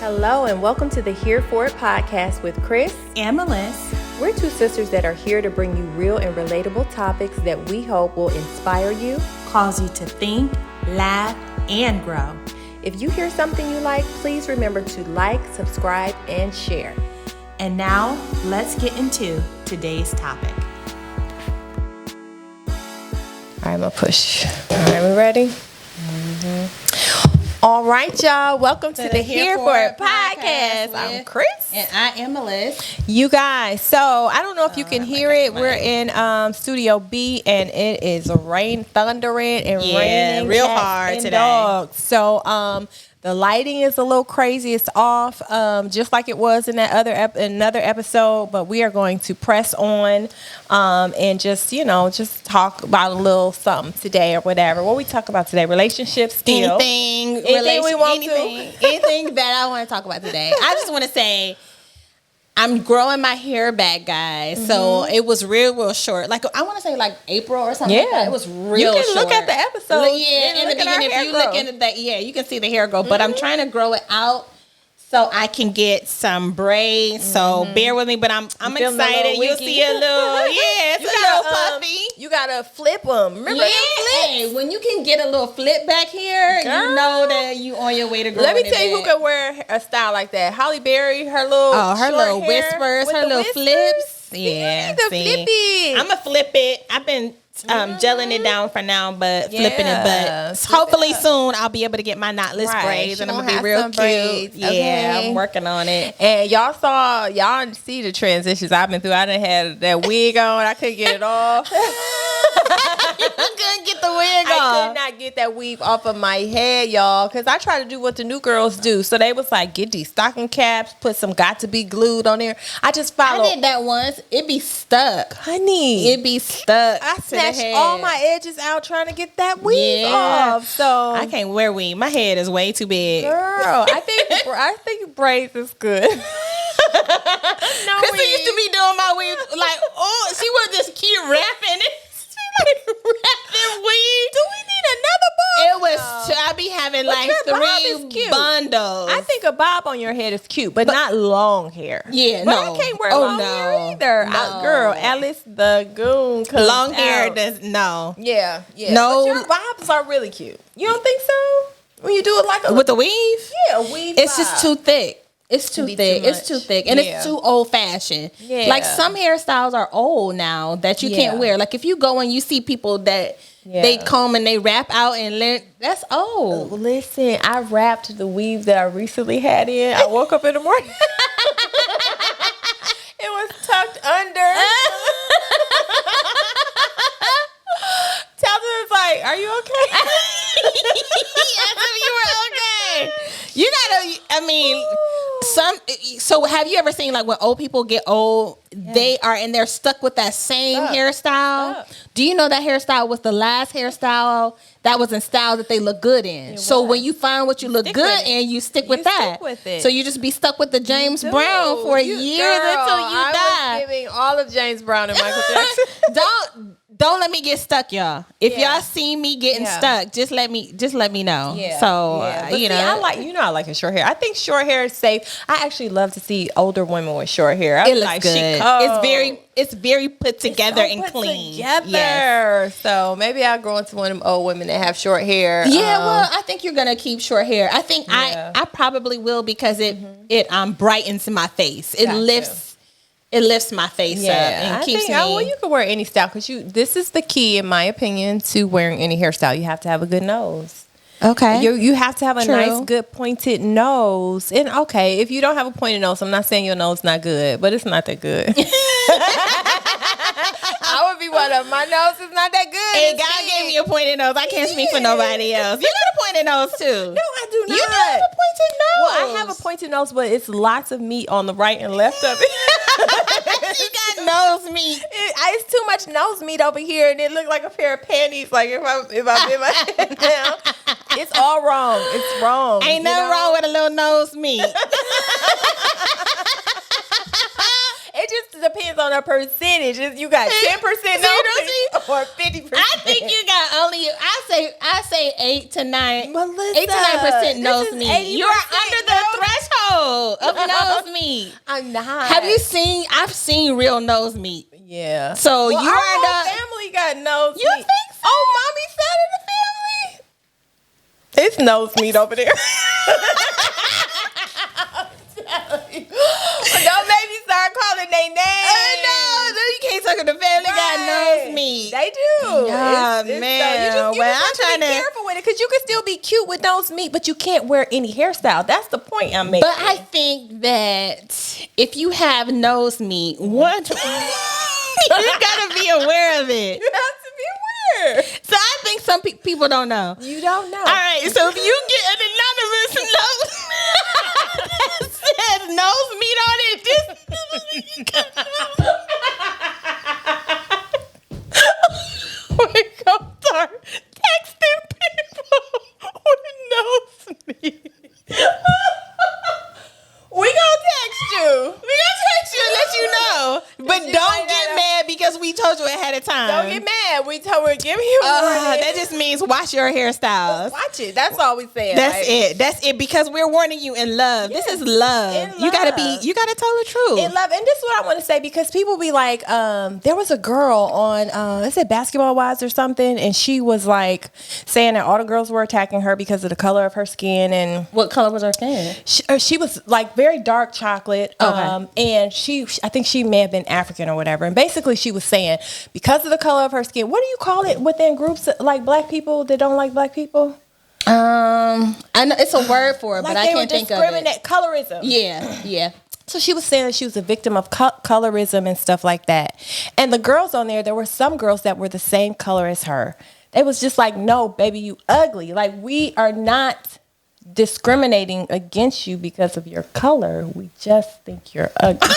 Hello and welcome to the Here For It podcast with Chris and Melissa. We're two sisters that are here to bring you real and relatable topics that we hope will inspire you, cause you to think, laugh, and grow. If you hear something you like, please remember to like, subscribe, and share. And now, let's get into today's topic. All right, I'm going to push. All right, we ready? Mm-hmm. All right, y'all. Welcome to the Here For It podcast. I'm Chris. And I am Melissa. You guys, so I don't know if you can hear it. We're in Studio B, and it is thundering and raining real hard today. Dogs. So the lighting is a little crazy. It's off, just like it was in that another episode. But we are going to press on and just talk about a little something today or whatever. What we talk about today? Relationships, still. Anything that I want to talk about today. I just want to say, I'm growing my hair back, guys. Mm-hmm. So it was real short. Like I want to say like April or something like that. It was real short. You can look at the episode. In the beginning, if you look into that, you can see the hair grow. Mm-hmm. But I'm trying to grow it out so I can get some braids. So bear with me, but I'm excited. You'll see a little, it's a little puffy. You gotta flip them. Remember them flips? Hey, when you can get a little flip back here, girl, you know that you on your way to growing. Let me tell you who can wear a style like that. Holly Berry, her little whispers, her little flips. Yeah, the flippies. I'm gonna flip it. I've been gelling it down for now, but flipping it. But hopefully soon I'll be able to get my knotless braids, and I'm gonna be real cute. Braids. Yeah, I'm working on it. And y'all see the transitions I've been through. I done had that wig on. I couldn't get it off. You couldn't get the wig off. I could not get that weave off of my head, y'all, because I tried to do what the new girls do. So they was like, get these stocking caps, put some got to be glued on there. I just followed. I did that once. It be stuck, honey. It be stuck. I snatched all my edges out trying to get that weave off. So I can't wear weave. My head is way too big. Girl, I think braids is good. Krista used to be doing my weave like, she would just keep wrapping it. Wrapping weave. Do we need another bob? It was. I be having like 3 bundles. I think a bob on your head is cute, but not long hair. Yeah, but I can't wear long hair either. Girl, Alice the Goon. Long hair does no. Yeah. No, but your bobs are really cute. You don't think so? When you do it like with the weave? Yeah, a weave. It's just too thick. It's too thick. It's too thick. And it's too old fashioned. Yeah. Like some hairstyles are old now that you can't wear. Like if you go and you see people that they comb and they wrap out and that's old. Listen, I wrapped the weave that I recently had in. I woke up in the morning. It was tucked under. Tell was like, are you okay? Yes, you were okay. You gotta, so have you ever seen like when old people get old, they're stuck with that same hairstyle? Do you know that hairstyle was the last hairstyle that was in style that they look good in? So when you find what you look good in, you stick with that. So you just be stuck with the James Brown for years until you die. I was giving all of James Brown and Michael Jackson. Don't let me get stuck, y'all. If y'all see me getting stuck, just let me know. Yeah. So I like his short hair. I think short hair is safe. I actually love to see older women with short hair. It looks good. It's very put together and clean. Yes. So maybe I'll grow into one of them old women that have short hair. Yeah, well, I think you're gonna keep short hair. I think I probably will because it brightens my face. It lifts my face up and keeps me. Well, you can wear any style because this is the key, in my opinion, to wearing any hairstyle. You have to have a good nose. Okay. You have to have a nice, good, pointed nose. And if you don't have a pointed nose, I'm not saying your nose not good, but it's not that good. I would be one of my nose is not that good. Hey, God gave me a pointed nose. I can't speak for nobody else. You got a pointed nose too. No, I do not. You do have a pointed nose. Well, I have a pointed nose, but it's lots of meat on the right and left of it. You got nose meat. It's too much nose meat over here, and it looked like a pair of panties. Like if I bend my head down, it's all wrong. It's wrong. Ain't nothing wrong with a little nose meat. It just depends on a percentage. You got 10% nose or 50%. I think you got only. I say 8 to 9. Melissa, 8 to 9% nose meat. You're under the threshold. of nose meat. I'm not. Have you seen? I've seen real nose meat. Yeah. So well, you our are whole not. family got nose You meat. think so? Oh, mommy's side of the family. It's nose meat over there. Don't make me start calling their names. No, you can't talk to the family got nose meat. They do. Yeah, man. man. You just have to be careful with it because you can still be cute with nose meat, but you can't wear any hairstyle. That's the point I'm making. But I think that if you have nose meat, what you gotta be aware of it. You have to be aware. So I think some people don't know. You don't know. All right, so if you get an anonymous note that says nose meat on it, this we're gonna start texting people with nose meat. We gonna text you. We gonna text you and let you know. But you don't might get not- mad because we told you ahead of time. Don't get mad. We told her give you warning. That just means watch your hairstyles. Watch it. That's all we saying. That's it. That's it. Because we're warning you in love. Yes, this is love. in You gotta love. you gotta tell the truth. In love, and this is what I want to say because people be like, there was a girl on, let's say Basketball Wives or something, and she was like saying that all the girls were attacking her because of the color of her skin, and What color was her skin? she was like very dark chocolate, Okay. and I think she may have been African or whatever, and basically she was saying because of the color of her skin, what do you call it within groups like black people that don't like black people? I know it's a word for it, Like but I they were can't think of it. discriminate colorism. Yeah. So she was saying that she was a victim of colorism and stuff like that. And the girls on there were some girls that were the same color as her. They was just like, no, baby, you ugly. Like, we are not discriminating against you because of your color. We just think you're ugly.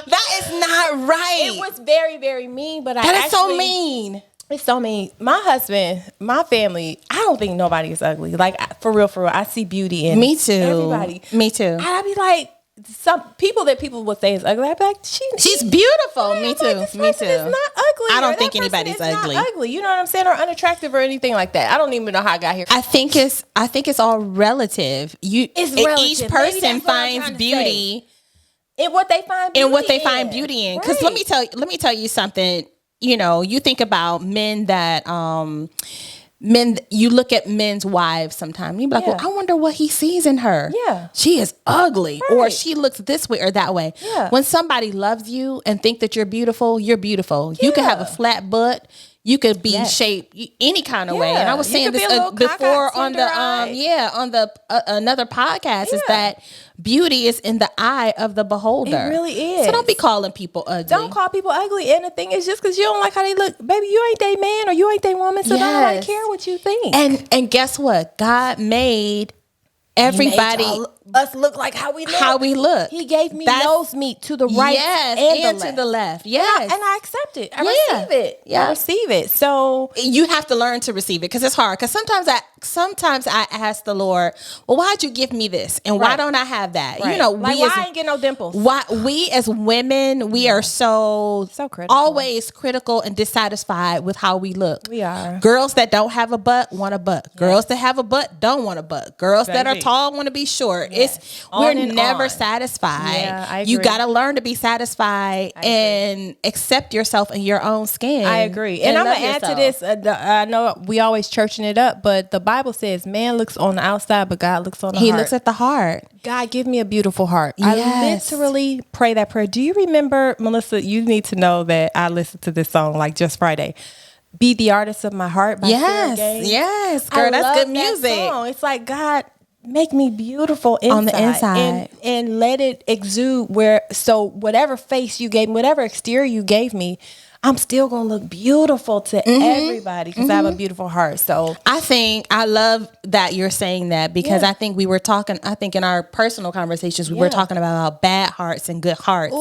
That is not right. It was very, very mean, but that is so mean. It's so mean. My husband, my family, I don't think nobody is ugly. Like, for real, I see beauty in Me too. everybody. Me too. And I'd be like, some people that people would say is ugly, I'd be like, She's beautiful. Me I'm too. like, this Me person too. is not ugly. I don't or think that person anybody's is not ugly. ugly. You know what I'm saying? Or unattractive or anything like that. I don't even know how I got here. I think it's all relative. It's Each relative. Maybe person that's what I'm finds trying to say. In what they find beauty In what they find beauty in. Because Right. let me tell you something. You know, you think about men that you look at men's wives sometimes. You be like, Yeah. well, I wonder what he sees in her. Yeah. She is ugly, or Right. she looks this way or that way. Yeah. When somebody loves you and think that you're beautiful, you're beautiful. You could have a Yeah. flat butt. You could be Yes. shaped any kind of way. And I was You saying could be this a little before cockeyed, on the slender-eyed. on the another podcast is Yeah. that beauty is in the eye of the beholder. It really is. So don't be calling people ugly. Don't call people ugly. And the thing is, just because you don't like how they look, baby, you ain't they man or you ain't they woman. So don't nobody Yes. care what you think. And guess what? God made everybody us look like how we look. how we look. He gave me That's- nose meat to the right yes, and to the the left. left. Yes. And I accept it. I Yeah. receive it. Yeah. I receive it. So You have to learn to receive it because it's hard. Because sometimes I ask the Lord, well, why'd you give me this? And why Right. don't I have that? right. You know, like, why I ain't get no dimples. we as women, we are so critical. always critical and dissatisfied with how we look. We are. Girls that don't have a butt want a butt. Girls that have a butt don't want a butt. Girls that are Baby. tall want to be short. Yes. We're On and never on. satisfied. Yeah, I You agree. got to learn to be satisfied and accept yourself in your own skin. I agree. And I'm love going to add to yourself. this. I know we always churching it up, but the Bible says man looks on the outside, but God looks on the He heart. looks at the heart. God, give me a beautiful heart. Yes. I literally pray that prayer. Do you remember, Melissa, you need to know that I listened to this song like just Friday. Be the Artist of My Heart by Sarah Yes. Gaines. Yes. I Girl, that's love good that music. song. It's like, God, make me beautiful inside. On the inside. And let it exude so whatever face you gave me, whatever exterior you gave me, I'm still going to look beautiful to everybody because I have a beautiful heart. So I love that you're saying that because Yeah. I think we were talking, in our personal conversations, we were talking about bad hearts and good hearts.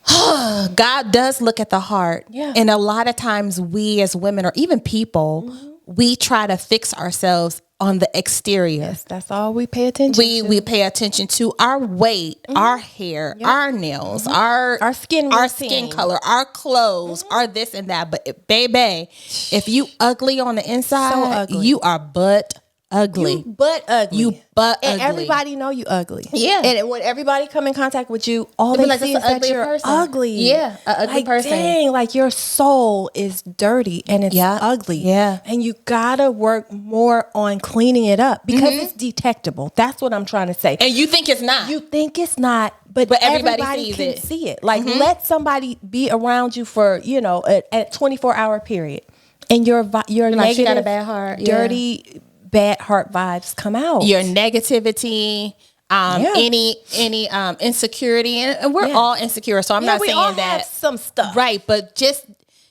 ooh, God does look at the heart. Yeah. And a lot of times we as women or even people, we try to fix ourselves on the exterior. that's all we pay attention to. We pay attention to our weight, our hair, our nails, our skin our routine. skin color, our clothes, our this and that. But baby, if you ugly on the inside, ugly. you are butt ugly. You butt ugly. And everybody know you ugly. Yeah. And when everybody come in contact with you, all They they be like, see "That's is an that ugly you're person." ugly. Yeah, an ugly like, person. Dang, like your soul is dirty and it's ugly. Yeah. And you gotta work more on cleaning it up because it's detectable. That's what I'm trying to say. And you think it's not. You think it's not, but everybody everybody sees can it. see it. Like let somebody be around you for, a 24-hour period. And your negative, like, she got a bad heart. dirty, bad heart vibes come out. Your negativity, any insecurity, and we're all insecure. So I'm not we saying all that have some stuff, right? But just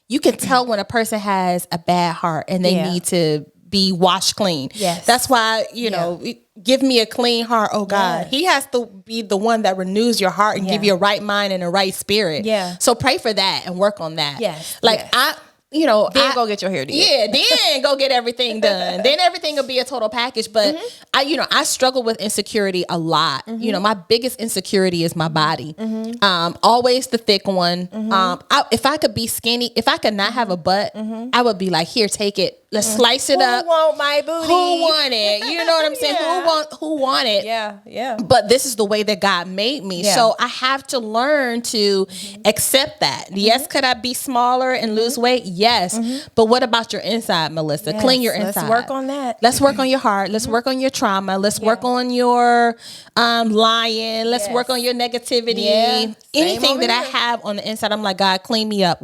you can tell when a person has a bad heart and they need to be washed clean. Yes, that's why give me a clean heart, oh God. He has to be the one that renews your heart and give you a right mind and a right spirit. Yeah. So pray for that and work on that. Yes. Like then go get your hair done. Yeah, then go get everything done. Then everything will be a total package. But I struggle with insecurity a lot. My biggest insecurity is my body. Always the thick one. If I could be skinny, if I could not have a butt, I would be like, here, take it. Let's slice it up. Who want my booty? Who want it? You know what I'm saying? Who want it? Yeah. But this is the way that God made me. Yeah. So I have to learn to accept that. Yes, could I be smaller and lose weight? Yes. But what about your inside, Melissa? Yes. Clean your inside. Let's work on that. Let's work on your heart. Let's work on your trauma. Let's work on your lying. Let's work on your negativity. Yeah. Anything that I have on the inside, I'm like, God, clean me up.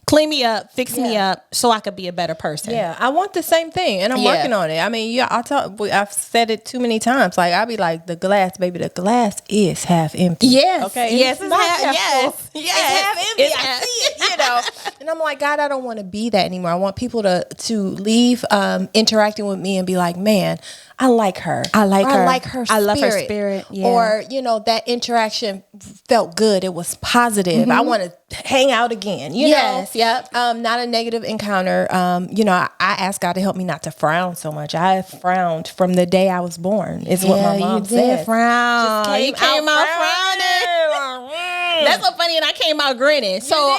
Clean me up. Fix me up so I could be a better person. Yeah, I want the same thing, and I'm working on it. I mean, I've said it too many times. Like, I'll be like, the glass is half empty. Yes. Okay. Yes. It's not half full. Yes. It's half empty. I see it. And I'm like, God, I don't want to be that anymore. I want people to leave interacting with me and be like, man, I like her. I like her. I love her spirit. Yeah. Or, that interaction felt good. It was positive. I want to hang out again. You know? Yep. Not a negative encounter. I asked God to help me not to frown so much. I have frowned from the day I was born. Is what my mom said. You did frown. You came out frowning. That's so funny, and I came out grinning. So,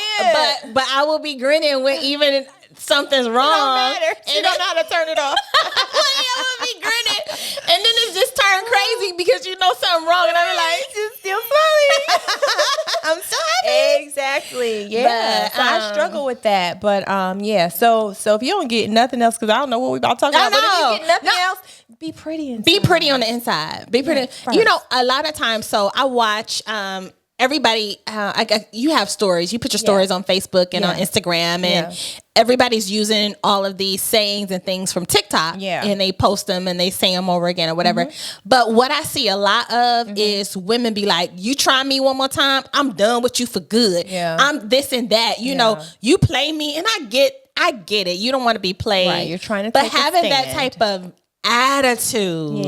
but I will be grinning when even something's wrong. It don't matter. She don't know how to turn it off. I will be grinning, and then it's just turned crazy because you know something wrong, and I'm like, it's still funny. I'm so happy. Exactly. Yeah. But, so I struggle with that, but So if you don't get nothing else, because I don't know what we about to talk about, but if you get nothing else, be pretty inside. Be pretty on the inside. Be pretty. A lot of times. So I watch. Everybody, you have stories. You put your stories on Facebook and on Instagram, and everybody's using all of these sayings and things from TikTok. Yeah, and they post them and they say them over again or whatever. But what I see a lot of is women be like, "You try me one more time, I'm done with you for good. Yeah, I'm this and that. You know, you play me, and I get it. You don't want to be played. Right, you're trying to, but having that type of attitude,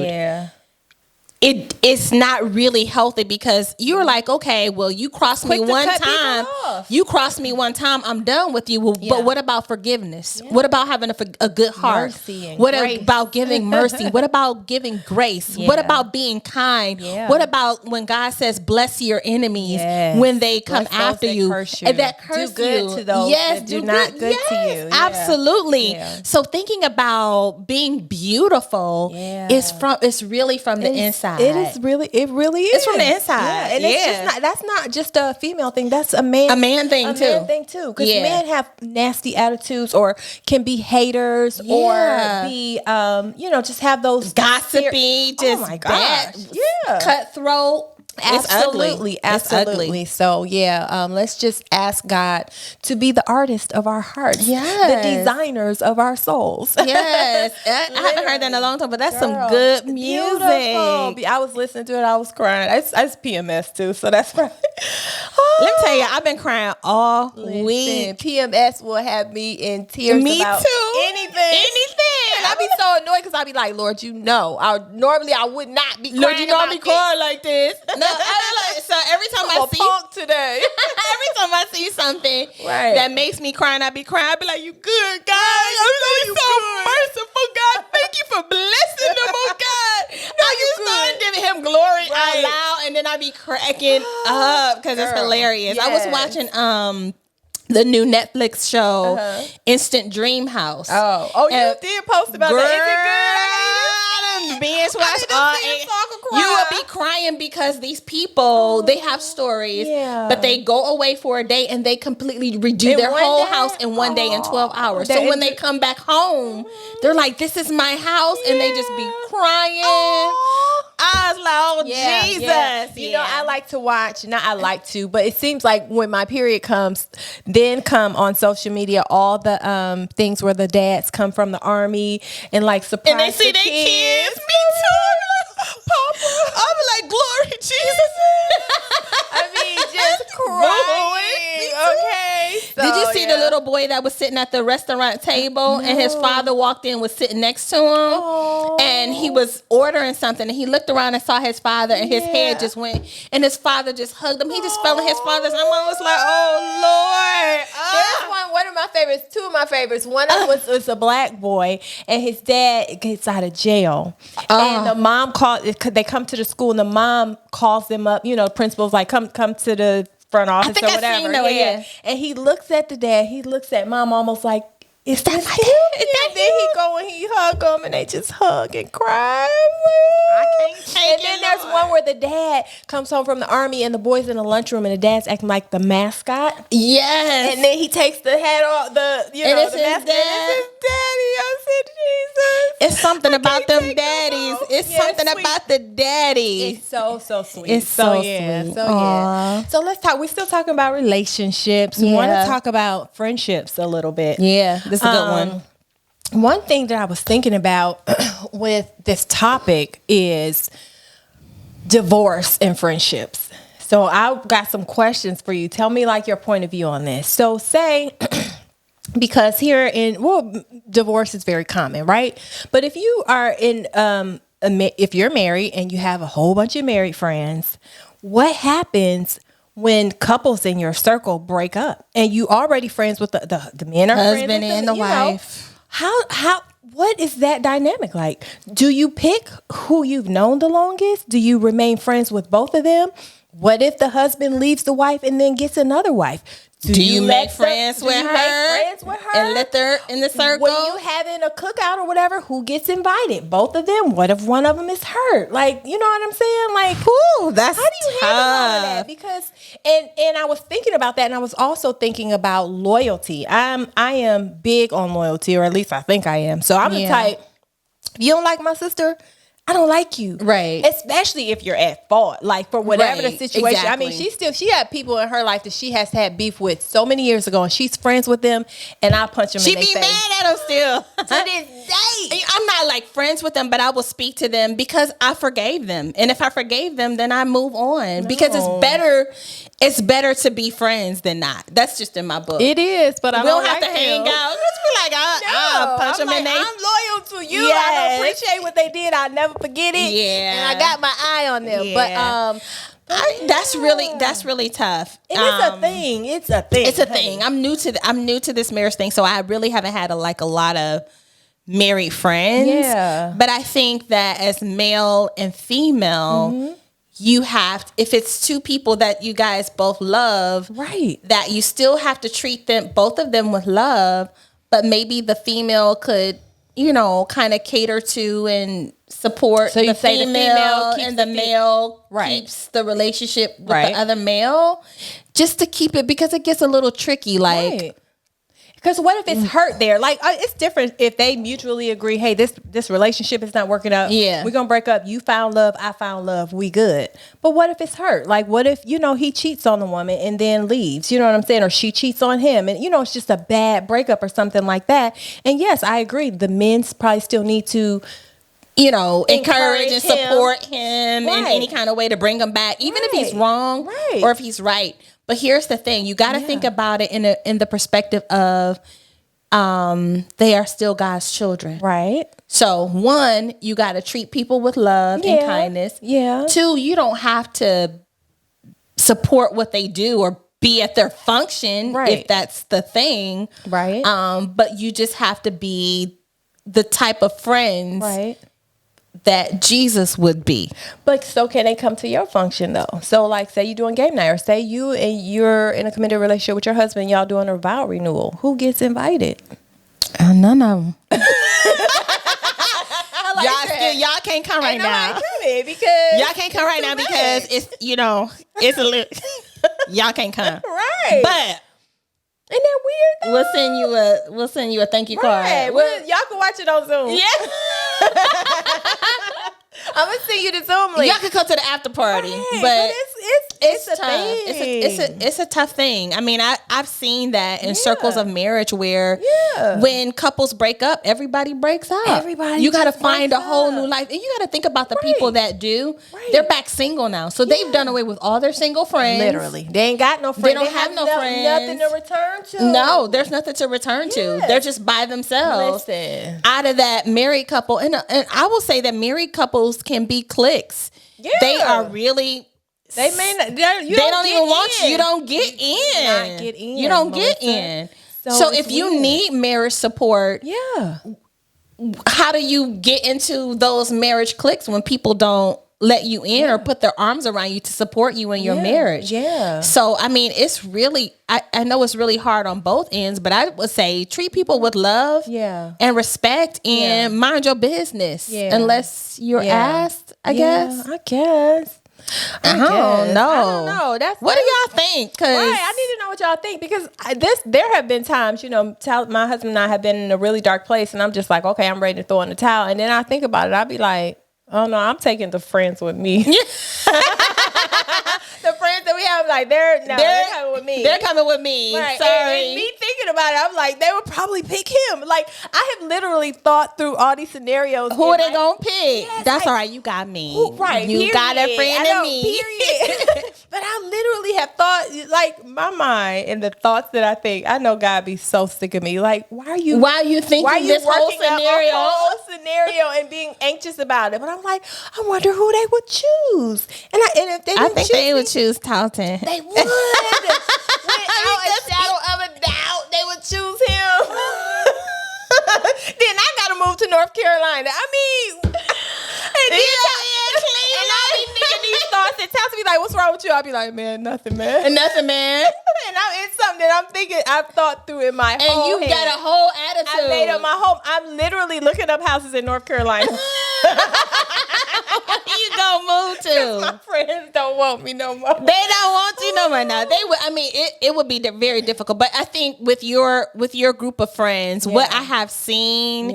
it's not really healthy because you're like, okay, well, you crossed me one time. You crossed me one time. I'm done with you. Well, but what about forgiveness? What about having a good heart? What about giving mercy? What about giving grace? What about being kind? What about when God says, bless your enemies when they come after you? And that curse do good to those that do not good to you. Absolutely. So thinking about being beautiful is really from the inside. It is really. It's from the inside. Yeah. And it's just that's not just a female thing. That's a man thing too. Because men have nasty attitudes or can be haters or be just have those gossipy, just bad, cutthroat. Absolutely. So let's just ask God to be the artist of our hearts, the designers of our souls. Yes, I haven't heard that in a long time, but that's some good music. Beautiful. I was listening to it, I was crying. I PMS too, so that's right. Let me tell you, I've been crying all week. PMS will have me in tears. Me about too. Anything. And I be so annoyed because I be like, Lord, normally I would not be crying. Lord, you know I be crying like this. No, so every time I see punk today, every time I see something that makes me cry, and I be crying, I be like, "You good, God? I'm so merciful, God. Thank you for blessing them, oh God." I just started giving Him glory out loud, and then I be cracking up because it's hilarious. I was watching the new Netflix show, Instant Dream House. Oh, you did post about that. Is it good? You will be crying because these people, they have stories, but they go away for a day and they completely redo their whole house in one day in 12 hours. So when they come back home, they're like, this is my house. And they just be crying. I was like, Jesus. You know, I like to watch, not I like to, but it seems like when my period comes, then come on social media all the things where the dads come from the army and like surprise and they see their kids. Me too. Papa. I'm like, glory Jesus. I mean, just crying. Okay. So, did you see the little boy that was sitting at the restaurant table and his father walked in, was sitting next to him, and he was ordering something and he looked around and saw his father and his head just went, and his father just hugged him. He just fell in his father's arm. I was like, oh Lord. There's one of my favorites, two of my favorites. One of them was a black boy and his dad gets out of jail. And the mom they come to the school and the mom calls them up. You know, the principal's like, come to the front office or whatever. And he looks at the dad. He looks at mom almost like, is that him? And then he go and he hug them and they just hug and cry. I can't take it. And then there's one where the dad comes home from the army and the boy's in the lunchroom and the dad's acting like the mascot. Yes. And then he takes the hat off, the mascot. And it's his daddy. I said, Jesus. It's something about them daddies. It's something about the daddies. It's so sweet. It's so sweet. So let's talk. We're still talking about relationships. We want to talk about friendships a little bit. Yeah, this is a good one. One thing that I was thinking about with this topic is divorce and friendships. So I've got some questions for you. Tell me like your point of view on this. So say, because here divorce is very common, right? But if you are if you're married and you have a whole bunch of married friends, what happens when couples in your circle break up and you already friends with the men or husband and the wife? What is that dynamic like? Do you pick who you've known the longest? Do you remain friends with both of them? What if the husband leaves the wife and then gets another wife? Do you make friends with her and let her in the circle? When you having a cookout or whatever, who gets invited? Both of them? What if one of them is hurt? Like, you know what I'm saying? Like, that's how do you handle all of that? Because and I was thinking about that, and I was also thinking about loyalty. I am big on loyalty, or at least I think I am. So I'm the type, if you don't like my sister, I don't like you. Right. Especially if you're at fault. Like for whatever the situation. Exactly. I mean, she had people in her life that she has had beef with so many years ago and she's friends with them and I punch them in their face. She be mad at them still. To this day. I'm not like friends with them, but I will speak to them because I forgave them. And if I forgave them, then I move on. Because it's better to be friends than not. That's just in my book. It is, but I don't have to hang out. Just be like, I'll punch them in their face. I'm loyal to you. Yes. I don't appreciate what they did. I'll never forget it. Yeah. And I got my eye on them. Yeah. But that's really tough. It's a thing. It's a thing. I'm new to this marriage thing, so I really haven't had a lot of married friends. Yeah. But I think that as male and female, you have, if it's two people that you guys both love, right, that you still have to treat both of them with love, but maybe the female could, kind of cater to and support the female and the male keeps the relationship with the other male, just to keep it, because it gets a little tricky. Like, because what if it's hurt there? Like, it's different if they mutually agree, hey, this relationship is not working out. Yeah. We're going to break up. You found love. I found love. We good. But what if it's hurt? Like, what if, he cheats on the woman and then leaves? You know what I'm saying? Or she cheats on him. And, it's just a bad breakup or something like that. And yes, I agree. The men probably still need to, encourage and support him in any kind of way to bring him back, even if he's wrong or if he's right. But here's the thing. You got to think about it in the perspective of they are still God's children. Right. So, one, you got to treat people with love and kindness. Yeah. Two, you don't have to support what they do or be at their function if that's the thing. Right. But you just have to be the type of friends that Jesus would be. But so can they come to your function though? So like say you're doing game night, or say you're in a committed relationship with your husband, y'all doing a vow renewal. Who gets invited? None of them. Y'all still y'all can't come right now. Because Y'all can't come right now because it's it's a little. Y'all can't come. Right. But ain't that weird though? We'll send you a thank you card. Well, y'all can watch it on Zoom. Yeah. I'm gonna send you the Zoom link. Y'all can come to the after party, right, but it's a tough. thing. It's a tough thing. I mean, I've seen that in circles of marriage where when couples break up, everybody breaks up. You got to find a whole new life, and you got to think about the people that do. Right. They're back single now, so they've done away with all their single friends. Literally, they ain't got no friends. They don't have no friends. Nothing to return to. No, there's nothing to return to. They're just by themselves. Listen. Out of that married couple, and I will say that married couples can be cliques. Yeah. They are really. They may not. They don't even want you. You don't get in. Not get in. You don't get in. So if you need marriage support, how do you get into those marriage cliques when people don't let you in or put their arms around you to support you in your marriage? Yeah. So I mean, it's really. I know it's really hard on both ends, but I would say treat people with love, and respect, and mind your business, unless you're asked. I guess. I don't know. What do y'all think? Cause I need to know what y'all think because there have been times, my husband and I have been in a really dark place, and I'm just like, okay, I'm ready to throw in the towel, and then I think about it, I'll be like, oh no, I'm taking the friends with me. The friends that we have, like they're coming with me. They're coming with me. Right. Sorry. And me thinking about it, I'm like, they would probably pick him. Like, I have literally thought through all these scenarios. Who are they gonna pick? Yes, that's all right. You got me. Right. You got a friend in me. Period. But I literally have thought, like, my mind and the thoughts that I think. I know God be so sick of me. Like, why are you thinking this whole scenario and being anxious about it? But I'm like, I wonder who they would choose. And if they didn't they would choose Talton. They would. Without a shadow of a doubt, they would choose him. Then I gotta move to North Carolina. I mean, and I'll be thinking these thoughts and Talton be like, "What's wrong with you?" I'll be like, "Man, nothing, man. And nothing, man." And it's something that I'm thinking, I've thought through in my whole head. And you got a whole attitude. I made up my whole. I'm literally looking up houses in North Carolina. You gonna move to? My friends don't want me no more. They don't want you no more now. They would. I mean, it would be very difficult. But I think with your group of friends, what I have seen,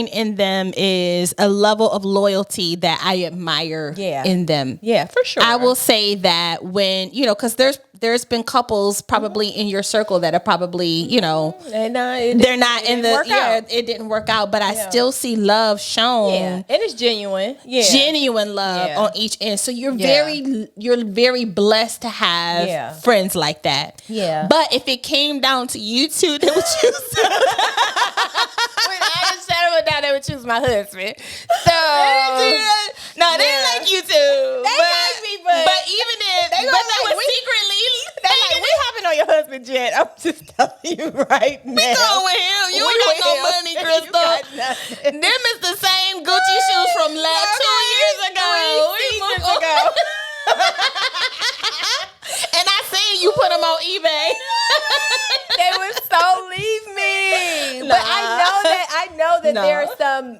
in them is a level of loyalty that I admire in them. Yeah, for sure. I will say that when because there's been couples probably in your circle that are probably they're not in the it didn't work out, but I still see love shown. Yeah, and it's genuine. Yeah, genuine love on each end. So you're very blessed to have friends like that. Yeah, but if it came down to you two, they would choose. Without a shadow of a doubt, they would choose my husband. So no, they like you too. They like me, but even if they would secretly. They like, we hopping on your husband jet. I'm just telling you right now. We going with him. You ain't got no money, Crystal. Them is the same Gucci shoes from 2 years ago. 3 seasons ago. And I seen you put them on eBay. They would so leave me. But I know that there are some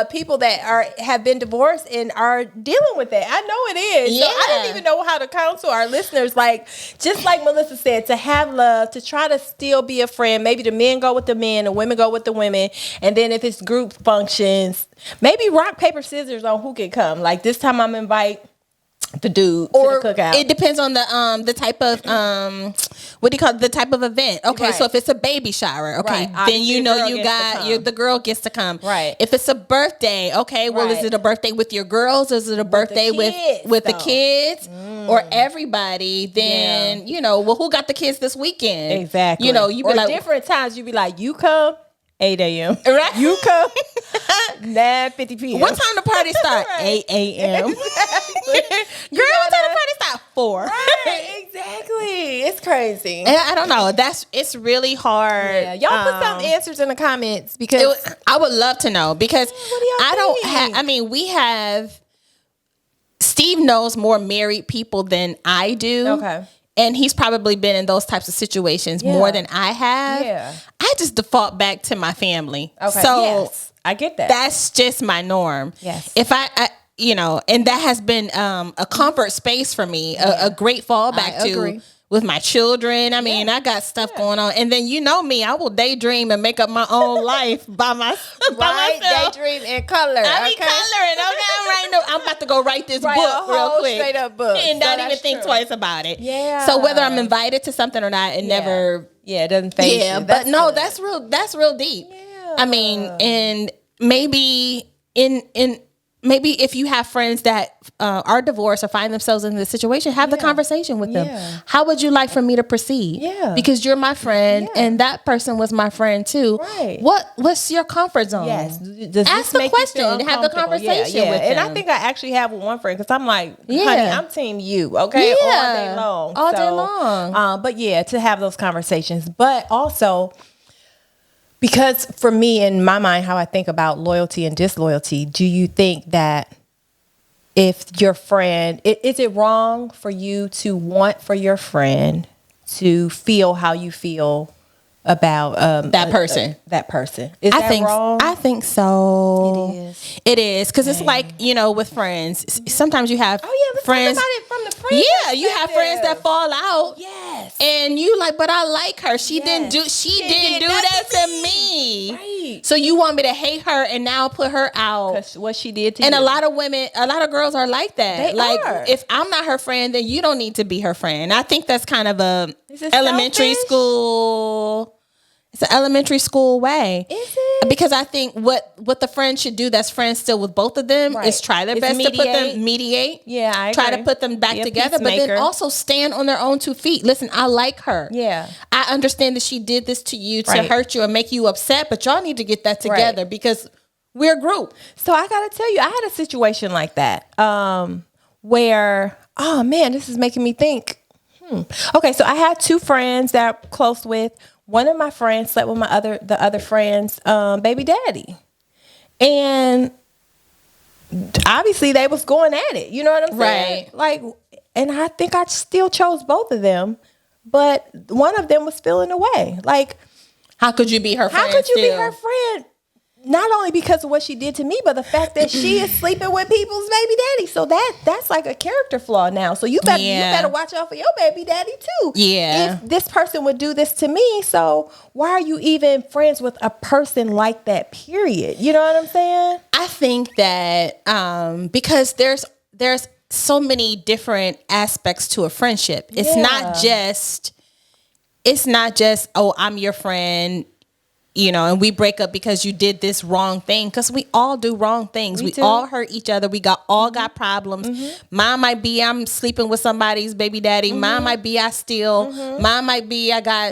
people that have been divorced and are dealing with that. I know it is. Yeah. So I don't even know how to counsel our listeners. Like, just like Melissa said, to have love, to try to still be a friend. Maybe the men go with the men, the women go with the women. And then if it's group functions, maybe rock, paper, scissors on who can come. Like this time I'm invite the dude to the cookout. It depends on the type of what do you call it? The type of event. Okay, so if it's a baby shower, okay, then the girl gets to come. Right. If it's a birthday, okay, well, is it a birthday with your girls? Is it a birthday with the kids or everybody? Then who got the kids this weekend? Exactly. You be like different times. You be like, you come 8 a.m. Right. You come 9:50 p.m. What time the party start? 8 a.m. Exactly. Girl, what time the party start? 4. Right, exactly. It's crazy. And I don't know. It's really hard. Yeah. Y'all put some answers in the comments because I would love to know because I don't have. I mean, we have. Steve knows more married people than I do. Okay. And he's probably been in those types of situations more than I have. Yeah. I just default back to my family. Okay. So I get that. That's just my norm. Yes. If I you know, and that has been a comfort space for me, a great fallback to with my children. I mean, I got stuff going on, and then you know me, I will daydream and make up my own life by myself. Daydream in color. I be coloring. Okay, I'm about to go write this book real quick, straight up book, and not even think twice about it. Yeah. So whether I'm invited to something or not, it never. Yeah, it doesn't phase you. But no, that's real. That's real deep. Yeah. I mean, and maybe maybe if you have friends that are divorced or find themselves in this situation, have the conversation with them. How would you like for me to proceed? Yeah. Because you're my friend and that person was my friend too. Right. What's your comfort zone? Yes. Ask the question. Have the conversation with them. And I think I actually have with one friend because I'm like, honey, I'm team you, okay? All day long. All day long. But yeah, to have those conversations. But also, because for me, in my mind, how I think about loyalty and disloyalty, do you think that if your friend, is it wrong for you to want for your friend to feel how you feel about that person? Is that wrong? I think so. It is. It is because it's like, you know, with friends. Sometimes you have let's friends. talk about it from the friend you have friends that fall out. Yes. And you like, but I like her. She didn't do that to me. Right. So you want me to hate her and now put her out? Because what she did to you. And a lot of girls are like that. They are. If I'm not her friend, then you don't need to be her friend. I think that's kind of a elementary selfish? school. It's an elementary school way. Is it? Because I think what the friend should do that's friends still with both of them is try their best to put them mediate. Yeah, I try agree. to put them back together, but then peacemaker. also stand on their own 2 feet. Listen, I like her. Yeah. I understand that she did this to you to hurt you and make you upset, but y'all need to get that together because we're a group. So I gotta tell you, I had a situation like that where, oh man, this is making me think. Okay, so I had 2 friends that I'm close with. One of my friends slept with the other friend's baby daddy, and obviously they was going at it. You know what I'm saying? Right. Like, and I think I still chose both of them, but one of them was feeling away. Like, how could you be her friend? how could you be her friend? Not only because of what she did to me, but the fact that she is sleeping with people's baby daddy. So that's like a character flaw now. So you better watch out for your baby daddy too. Yeah. If this person would do this to me, so why are you even friends with a person like that? Period. You know what I'm saying? I think that because there's so many different aspects to a friendship. It's not just oh, I'm your friend. You know, and we break up because you did this wrong thing. Because we all do wrong things. We all hurt each other. We all got problems. Mine might be I'm sleeping with somebody's baby daddy. Mine might be I steal. Mine might be I got,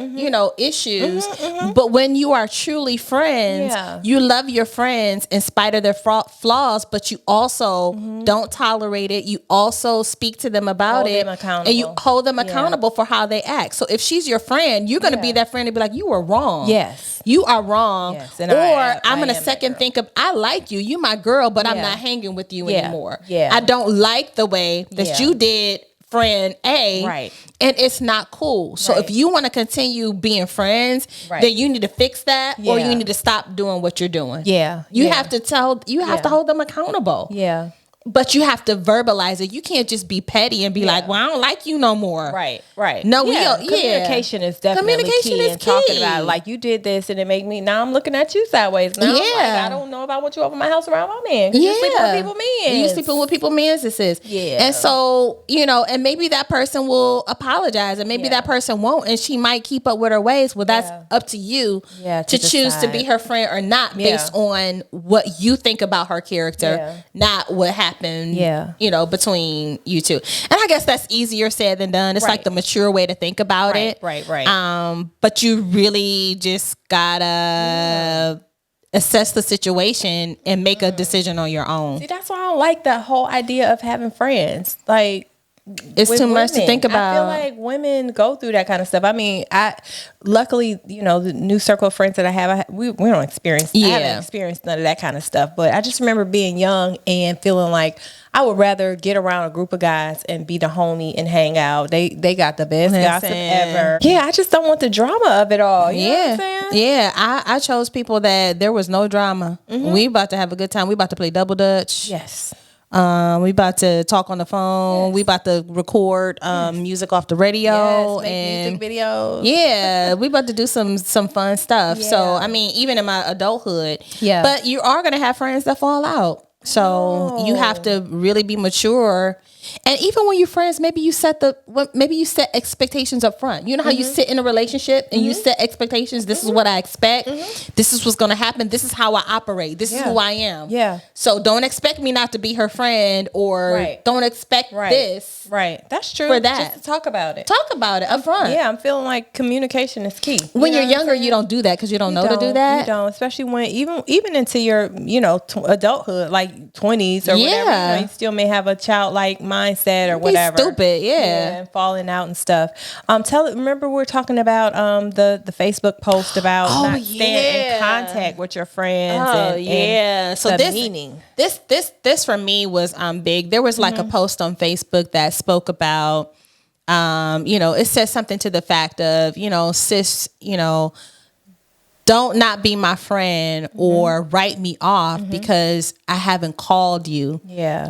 issues. But when you are truly friends, you love your friends in spite of their flaws, but you also don't tolerate it. You also speak to them about it. And you hold them accountable for how they act. So if she's your friend, you're going to be that friend and be like, you were wrong. Yes. You are wrong. Yes, I'm going to second think of, I like you. You my girl, but I'm not hanging with you anymore. Yeah. I don't like the way that you did friend A. Right. And it's not cool. So if you want to continue being friends, then you need to fix that or you need to stop doing what you're doing. Yeah. You have to hold them accountable. Yeah. But you have to verbalize it. You can't just be petty and be like, well, I don't like you no more. Right. No, communication is definitely key. And talking about it, like, you did this and it made me, now I'm looking at you sideways. Now I'm like, I don't know if I want you over my house around my man. You sleeping with people men. You sleeping with people men's. Yeah. And so, and maybe that person will apologize and maybe that person won't and she might keep up with her ways. Well, that's up to you to choose to be her friend or not based on what you think about her character, not what happened. Between you two. And I guess that's easier said than done. It's like the mature way to think about it. Right. But you really just gotta assess the situation and make a decision on your own. See, that's why I don't like the whole idea of having friends. Like, it's with too much to women. think about. I feel like women go through that kind of stuff. I mean, luckily, you know, the new circle of friends that I have, we don't experience. I haven't experienced none of that kind of stuff. But I just remember being young and feeling like I would rather get around a group of guys and be the homie and hang out. They got the best gossip ever. Yeah, I just don't want the drama of it all. You know what I'm saying? Yeah. I chose people that there was no drama. We about to have a good time. We about to play double dutch. Yes. We about to talk on the phone. Yes. We about to record music off the radio and music videos. Yeah, we about to do some fun stuff. Yeah. So I mean, even in my adulthood, but you are gonna have friends that fall out. So you have to really be mature. And even when you're friends, maybe you set expectations up front. You know how you sit in a relationship and you set expectations. This is what I expect. This is what's going to happen. This is how I operate. This is who I am. Yeah. So don't expect me not to be her friend, or don't expect this. Right. That's true. For that. Just to talk about it. Talk about it up front. Yeah, I'm feeling like communication is key. When you're younger, you don't do that because you don't know to do that. You don't, especially when even into your, you know, adulthood, like 20s or whatever. You know, you still may have a childlike mindset or whatever. Stupid, and falling out and stuff. Remember we were talking about the Facebook post about not staying in contact with your friends. So the meaning. This for me was big. There was like a post on Facebook that spoke about you know, it says something to the fact of, you know, sis, you know, don't not be my friend or write me off because I haven't called you,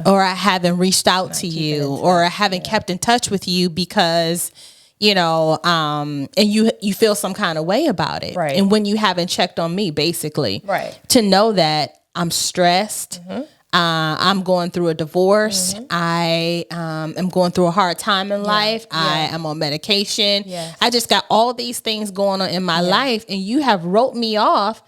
or I haven't reached out to you, or I haven't kept in touch with you because, you know, and you feel some kind of way about it, right? And when you haven't checked on me, basically, right? To know that I'm stressed. I'm going through a divorce. I am going through a hard time in life. I am on medication. I just got all these things going on in my life, and you have wrote me off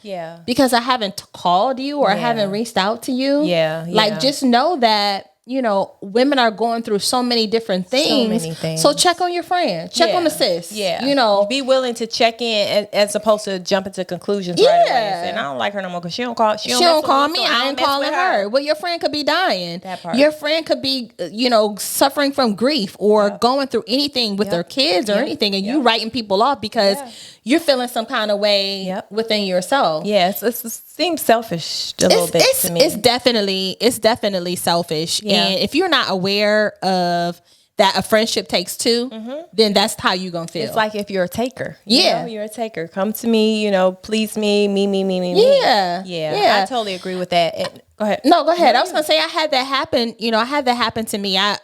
because I haven't called you or I haven't reached out to you. Like, just know that, you know, women are going through so many different things. So check on your friend. Check on the sis. You know, be willing to check in as opposed to jumping to conclusions right away. And I don't like her no more because she don't call. She don't call me. I ain't calling her. Well, your friend could be dying. That part. Your friend could be, you know, suffering from grief or going through anything with their kids or anything, and you writing people off because you're feeling some kind of way within yourself. Yes, it seems selfish a little bit to me. It's definitely selfish. And if you're not aware of that a friendship takes two, then that's how you gonna feel. It's like if you're a taker. You know, you're a taker. Come to me, you know, please me. I totally agree with that. Go ahead. No, go ahead. I was gonna say I had that happen. You know, I had that happen to me. I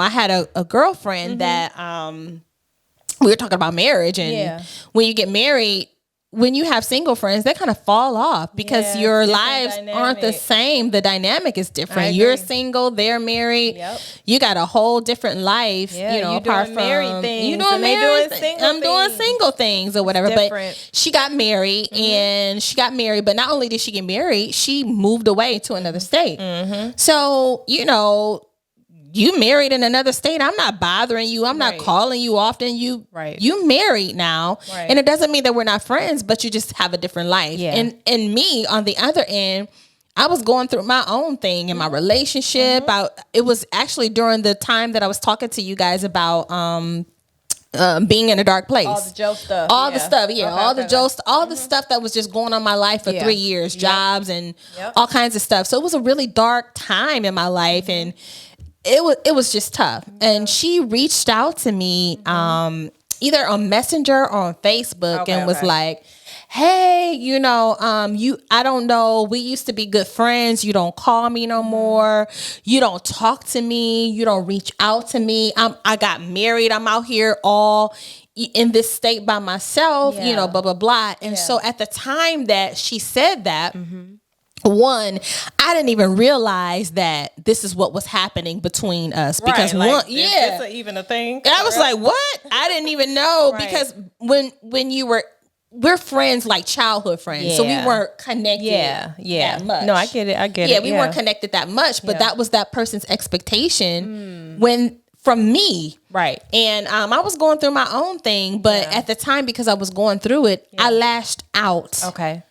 had a girlfriend that we were talking about marriage, and when you get married, when you have single friends, they kind of fall off because your lives aren't the same. The dynamic is different. You're single, they're married. You got a whole different life, you know, apart from married things. You doing married things. I'm doing single things or whatever. But she got married and she got married. But not only did she get married, she moved away to another state. So, you know, you married in another state. I'm not bothering you. I'm not calling you often. You married now. And it doesn't mean that we're not friends, but you just have a different life. And me, on the other end, I was going through my own thing in my relationship. It was actually during the time that I was talking to you guys about being in a dark place. All the Joe stuff. All the stuff, all the stuff that was just going on in my life for 3 years, jobs and all kinds of stuff. So it was a really dark time in my life, and it was just tough. And she reached out to me either on Messenger or on Facebook and was like, hey, you know, I don't know, we used to be good friends. You don't call me no more. You don't talk to me. You don't reach out to me. I got married. I'm out here all in this state by myself, you know, blah, blah, blah. And so at the time that she said that, one, I didn't even realize that this is what was happening between us because is this even a thing? I was like, what? I didn't even know because when we're friends, like childhood friends, so we weren't connected that much. No, I get it. Yeah, we weren't connected that much, but that was that person's expectation from me. Right. And I was going through my own thing, but at the time, because I was going through it, I lashed out. Okay.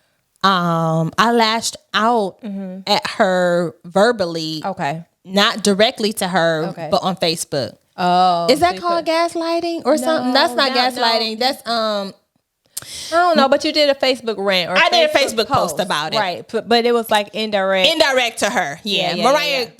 I lashed out at her verbally. Okay. Not directly to her, but on Facebook. Oh, is that called gaslighting or something? That's not gaslighting. No. That's I don't know, but you did a Facebook rant or I did a Facebook post about it. Right, but it was like indirect to her. Yeah. Mariah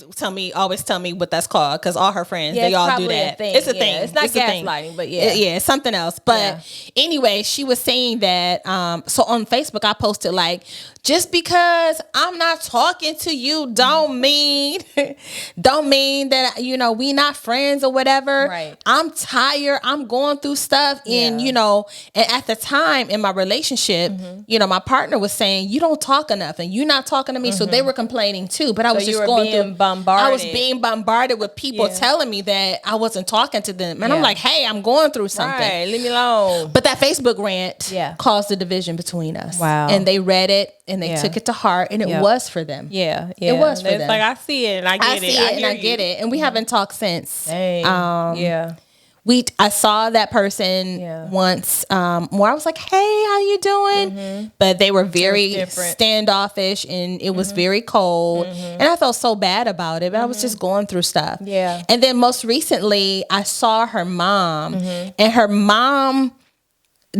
always tell me what that's called, because all her friends, they all do that. It's a thing. It's not gaslighting, but it's something else. But anyway, she was saying that so on Facebook I posted like, just because I'm not talking to you don't mean that, you know, we not friends or whatever. Right. I'm tired. I'm going through stuff. And, you know, and at the time in my relationship, you know, my partner was saying, you don't talk enough and you're not talking to me. So they were complaining too. But I was just going through bombarded. I was being bombarded with people telling me that I wasn't talking to them. And I'm like, hey, I'm going through something. Right, leave me alone. But that Facebook rant caused a division between us. Wow. And they read it and they took it to heart, and it was for them. Yeah. It was for them. Like, I see it and I get it. I get it. And we haven't talked since. Dang. I saw that person once where I was like, hey, how you doing? But they were very standoffish, and it was very cold. And I felt so bad about it, but I was just going through stuff. Yeah. And then most recently I saw her mom, and her mom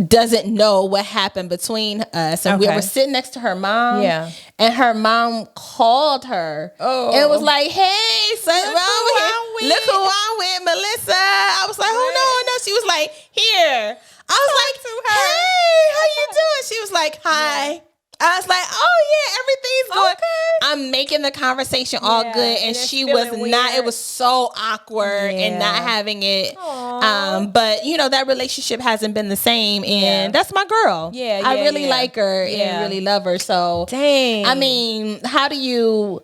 doesn't know what happened between us, and we were sitting next to her mom, and her mom called her and was like, hey, so look who I'm with, Melissa. I was like, oh no, she was like, here. I was like, hey, how you doing? She was like, hi. I was like, oh yeah, everything's good. I'm making the conversation all good, and she was not. Weird. It was so awkward and not having it. But you know, that relationship hasn't been the same, and that's my girl. I really like her and really love her. So, dang. I mean, how do you?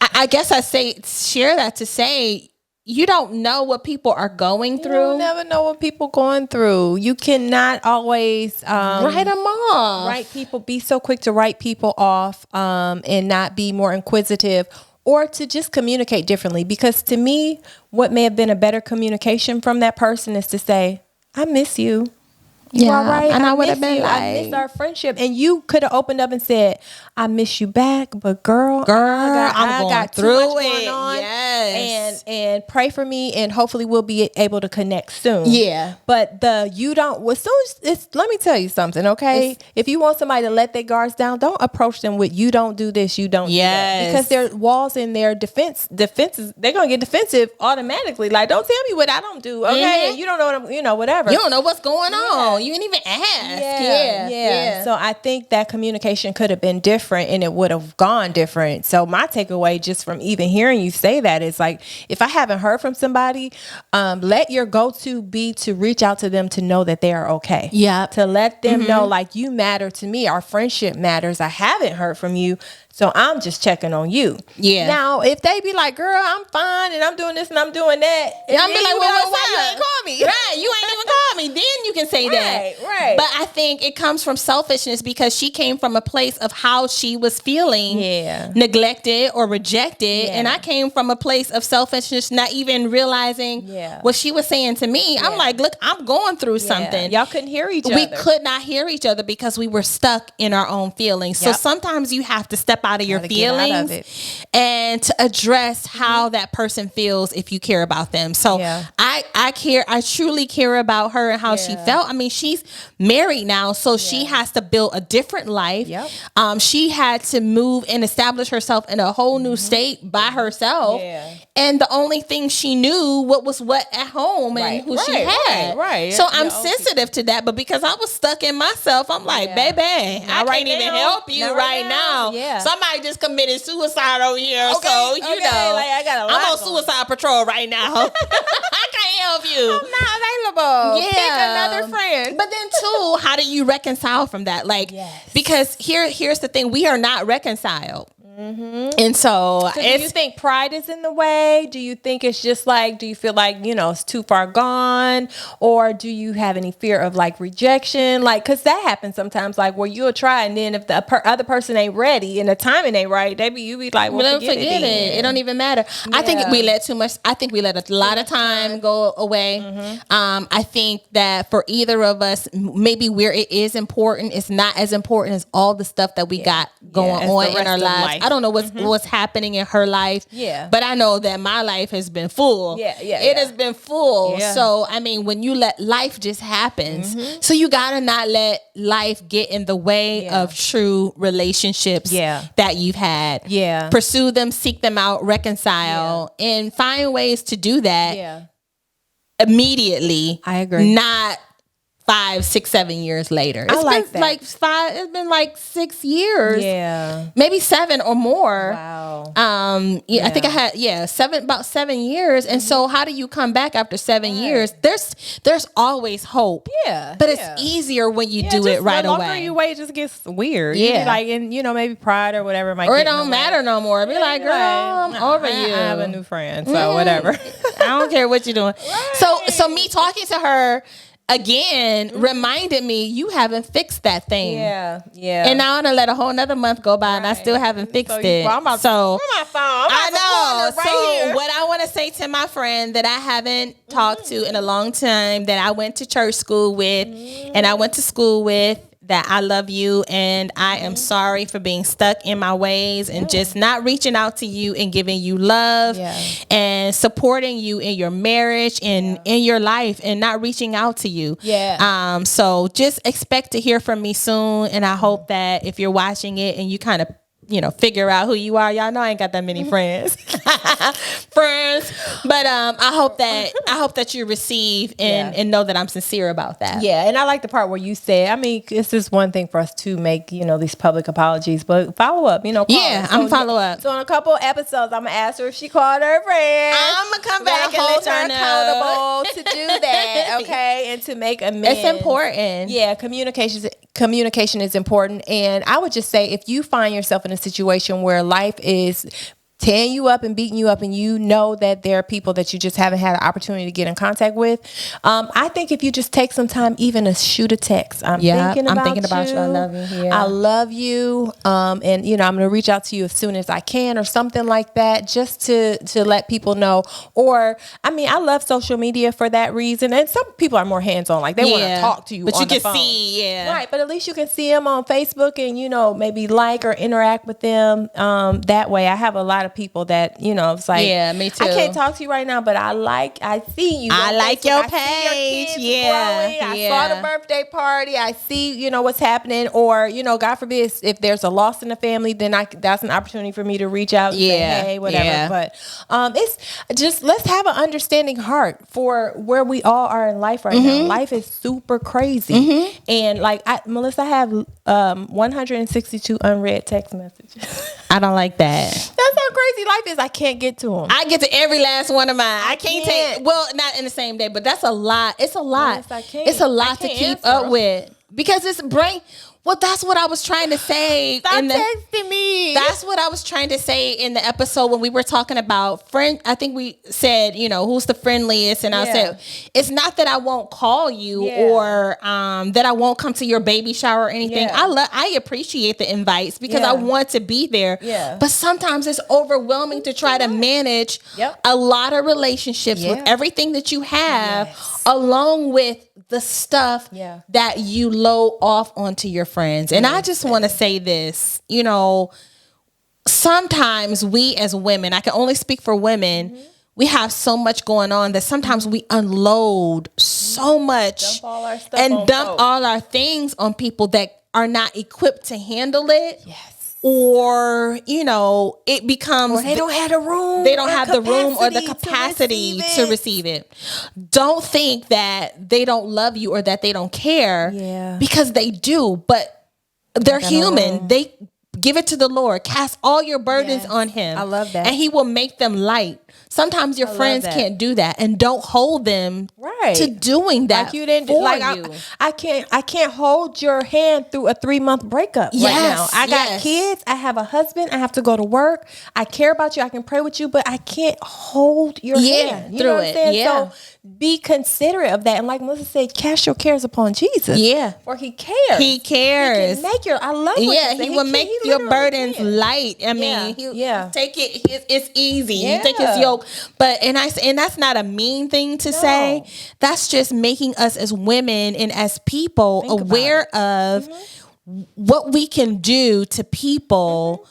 I guess I share that to say, you don't know what people are going through. You never know what people going through. You cannot always write them off. Be so quick to write people off and not be more inquisitive, or to just communicate differently. Because to me, what may have been a better communication from that person is to say, I miss you. You all right? And I would have been like, I miss our friendship. And you could have opened up and said, I miss you back, but girl, I got through it. Going on. Yes. And pray for me, and hopefully we'll be able to connect soon. Yeah. But let me tell you something, okay? If you want somebody to let their guards down, don't approach them with, you don't do this, you don't do that. Because there are walls in their defenses, they're going to get defensive automatically. Like, don't tell me what I don't do, okay? You don't know what whatever. You don't know what's going on. You didn't even ask. Yeah. So I think that communication could have been different, and it would have gone different. So my takeaway just from even hearing you say that is like, if I haven't heard from somebody, let your go-to be to reach out to them to know that they are okay. Yeah. To let them know, like, you matter to me. Our friendship matters. I haven't heard from you, so I'm just checking on you. Yeah. Now, if they be like, girl, I'm fine, and I'm doing this and I'm doing that. Yeah, I'm be like, well, why you ain't call me? Right. You ain't even call me. Then you can say that. Right. But I think it comes from selfishness, because she came from a place of how she was feeling neglected or rejected. Yeah. And I came from a place of selfishness, not even realizing what she was saying to me. Yeah. I'm like, look, I'm going through something. Y'all couldn't hear each other. We could not hear each other because we were stuck in our own feelings. Yep. So sometimes you have to step out of your feelings and to address how that person feels if you care about them. So I care. I truly care about her and how she felt. I mean, she's married now, so she has to build a different life. Yep. She had to move and establish herself in a whole new state by herself. Yeah. And the only thing she knew was what at home and who she had. Right. So I'm sensitive to that, but because I was stuck in myself, I'm like, baby, I can't even help you right now. Yeah. Somebody just committed suicide over here. Okay, so you know, like, I'm on suicide patrol right now. I can't help you. I'm not available. Pick another friend. But then too, how do you reconcile from that? Like, because here's the thing, we are not reconciled. Mm-hmm. And so do you think pride is in the way? Do you think it's just like, do you feel like, it's too far gone? Or do you have any fear of like rejection? Like, cause that happens sometimes, like where you'll try, and then if the other person ain't ready and the timing ain't right, you be like, well, forget it. It don't even matter. Yeah. I think we let too much. I think we let a lot of time go away. Mm-hmm. I think that for either of us, maybe where it is important, it's not as important as all the stuff that we got going on in our lives. I don't know what's happening in her life. Yeah. But I know that my life has been full. It has been full. Yeah. So, I mean, when you let life just happens, so you got to not let life get in the way of true relationships that you've had. Yeah. Pursue them, seek them out, reconcile, and find ways to do that immediately. I agree. Not 5, 6, 7 years later. I like that. It's been like 6 years. Yeah. Maybe 7 or more. Wow. I think I had about 7 years. And so how do you come back after 7 years? There's always hope. Yeah. But it's easier when you do it right away. The longer away. you wait, it just gets weird. Yeah. Like, and maybe pride or whatever might Or get it don't matter no more. Be like, girl, I'm over you. I have a new friend, so whatever. I don't care what you're doing. Right. So me talking to her again reminded me you haven't fixed that thing. Yeah. And now I'm gonna let a whole nother month go by and I still haven't fixed it. I'm about my phone. I know. Right, what I want to say to my friend that I haven't talked to in a long time, that I went to church school with, and I went to school with, that I love you and I am sorry for being stuck in my ways and just not reaching out to you and giving you love and supporting you in your marriage and in your life and not reaching out to you. Yeah. So just expect to hear from me soon, and I hope that if you're watching it and you kind of figure out who you are. Y'all know I ain't got that many friends. But I hope that you receive and know that I'm sincere about that. Yeah, and I like the part where you said, I mean, it's just one thing for us to make, these public apologies, but follow up, call Yeah, her. I'm follow up. So in a couple of episodes, I'm going to ask her if she called her friend. I'm going to come back and let her accountable to do that, okay, and to make amends. It's important. Yeah, communication is important. And I would just say, if you find yourself in a situation where life is tearing you up and beating you up, and you know that there are people that you just haven't had an opportunity to get in contact with, I think if you just take some time even to shoot a text, I'm thinking about you. I love you. I love you. And I'm going to reach out to you as soon as I can, or something like that, just to let people know. Or, I mean, I love social media for that reason. And some people are more hands-on, like they want to talk to you but on you the can phone. see, Right, but at least you can see them on Facebook and, maybe like or interact with them that way. I have a lot of people that, it's like, me too. I can't talk to you right now, but I see you. I like your page. I saw the birthday party. I see, what's happening. Or, God forbid, if there's a loss in the family, then that's an opportunity for me to reach out and say, hey, whatever. Yeah. But it's just, let's have an understanding heart for where we all are in life right now. Life is super crazy. And like, Melissa, I have 162 unread text messages. I don't like that. That's how crazy life is. I can't get to them. I get to every last one of mine. I can't take, not in the same day, but that's a lot. It's a lot. Yes, I can't. It's a lot to keep up with, because it's brain. Well, that's what I was trying to say. Stop texting me. That's what I was trying to say in the episode when we were talking about friend. I think we said, who's the friendliest, and I said, it's not that I won't call you or that I won't come to your baby shower or anything. I appreciate the invites because I want to be there. Yeah. But sometimes it's overwhelming to try to manage a lot of relationships with everything that you have, along with the stuff that you load off onto your friends. And I just want to say this, sometimes we as women, I can only speak for women, we have so much going on that sometimes we unload so much dump all our things on people that are not equipped to handle it. Yes. Or, it becomes... Or they don't have the room. They don't have the room or the capacity to receive it. Don't think that they don't love you or that they don't care. Yeah. Because they do, but they're human. They give it to the Lord. Cast all your burdens on Him. I love that. And He will make them light. Sometimes your friends can't do that, and don't hold them to doing that. Like you didn't I can't hold your hand through a 3-month breakup right now. I got kids. I have a husband. I have to go to work. I care about you. I can pray with you, but I can't hold your hand. You know what I'm saying? Yeah. So be considerate of that. And like Melissa said, cast your cares upon Jesus. Yeah. For He cares. He cares. He can make I love what you said. He will make your burdens light. I mean, he'll take it. It's easy. You take His yoke. But and that's not a mean thing to say. That's just making us as women and as people aware of what we can do to people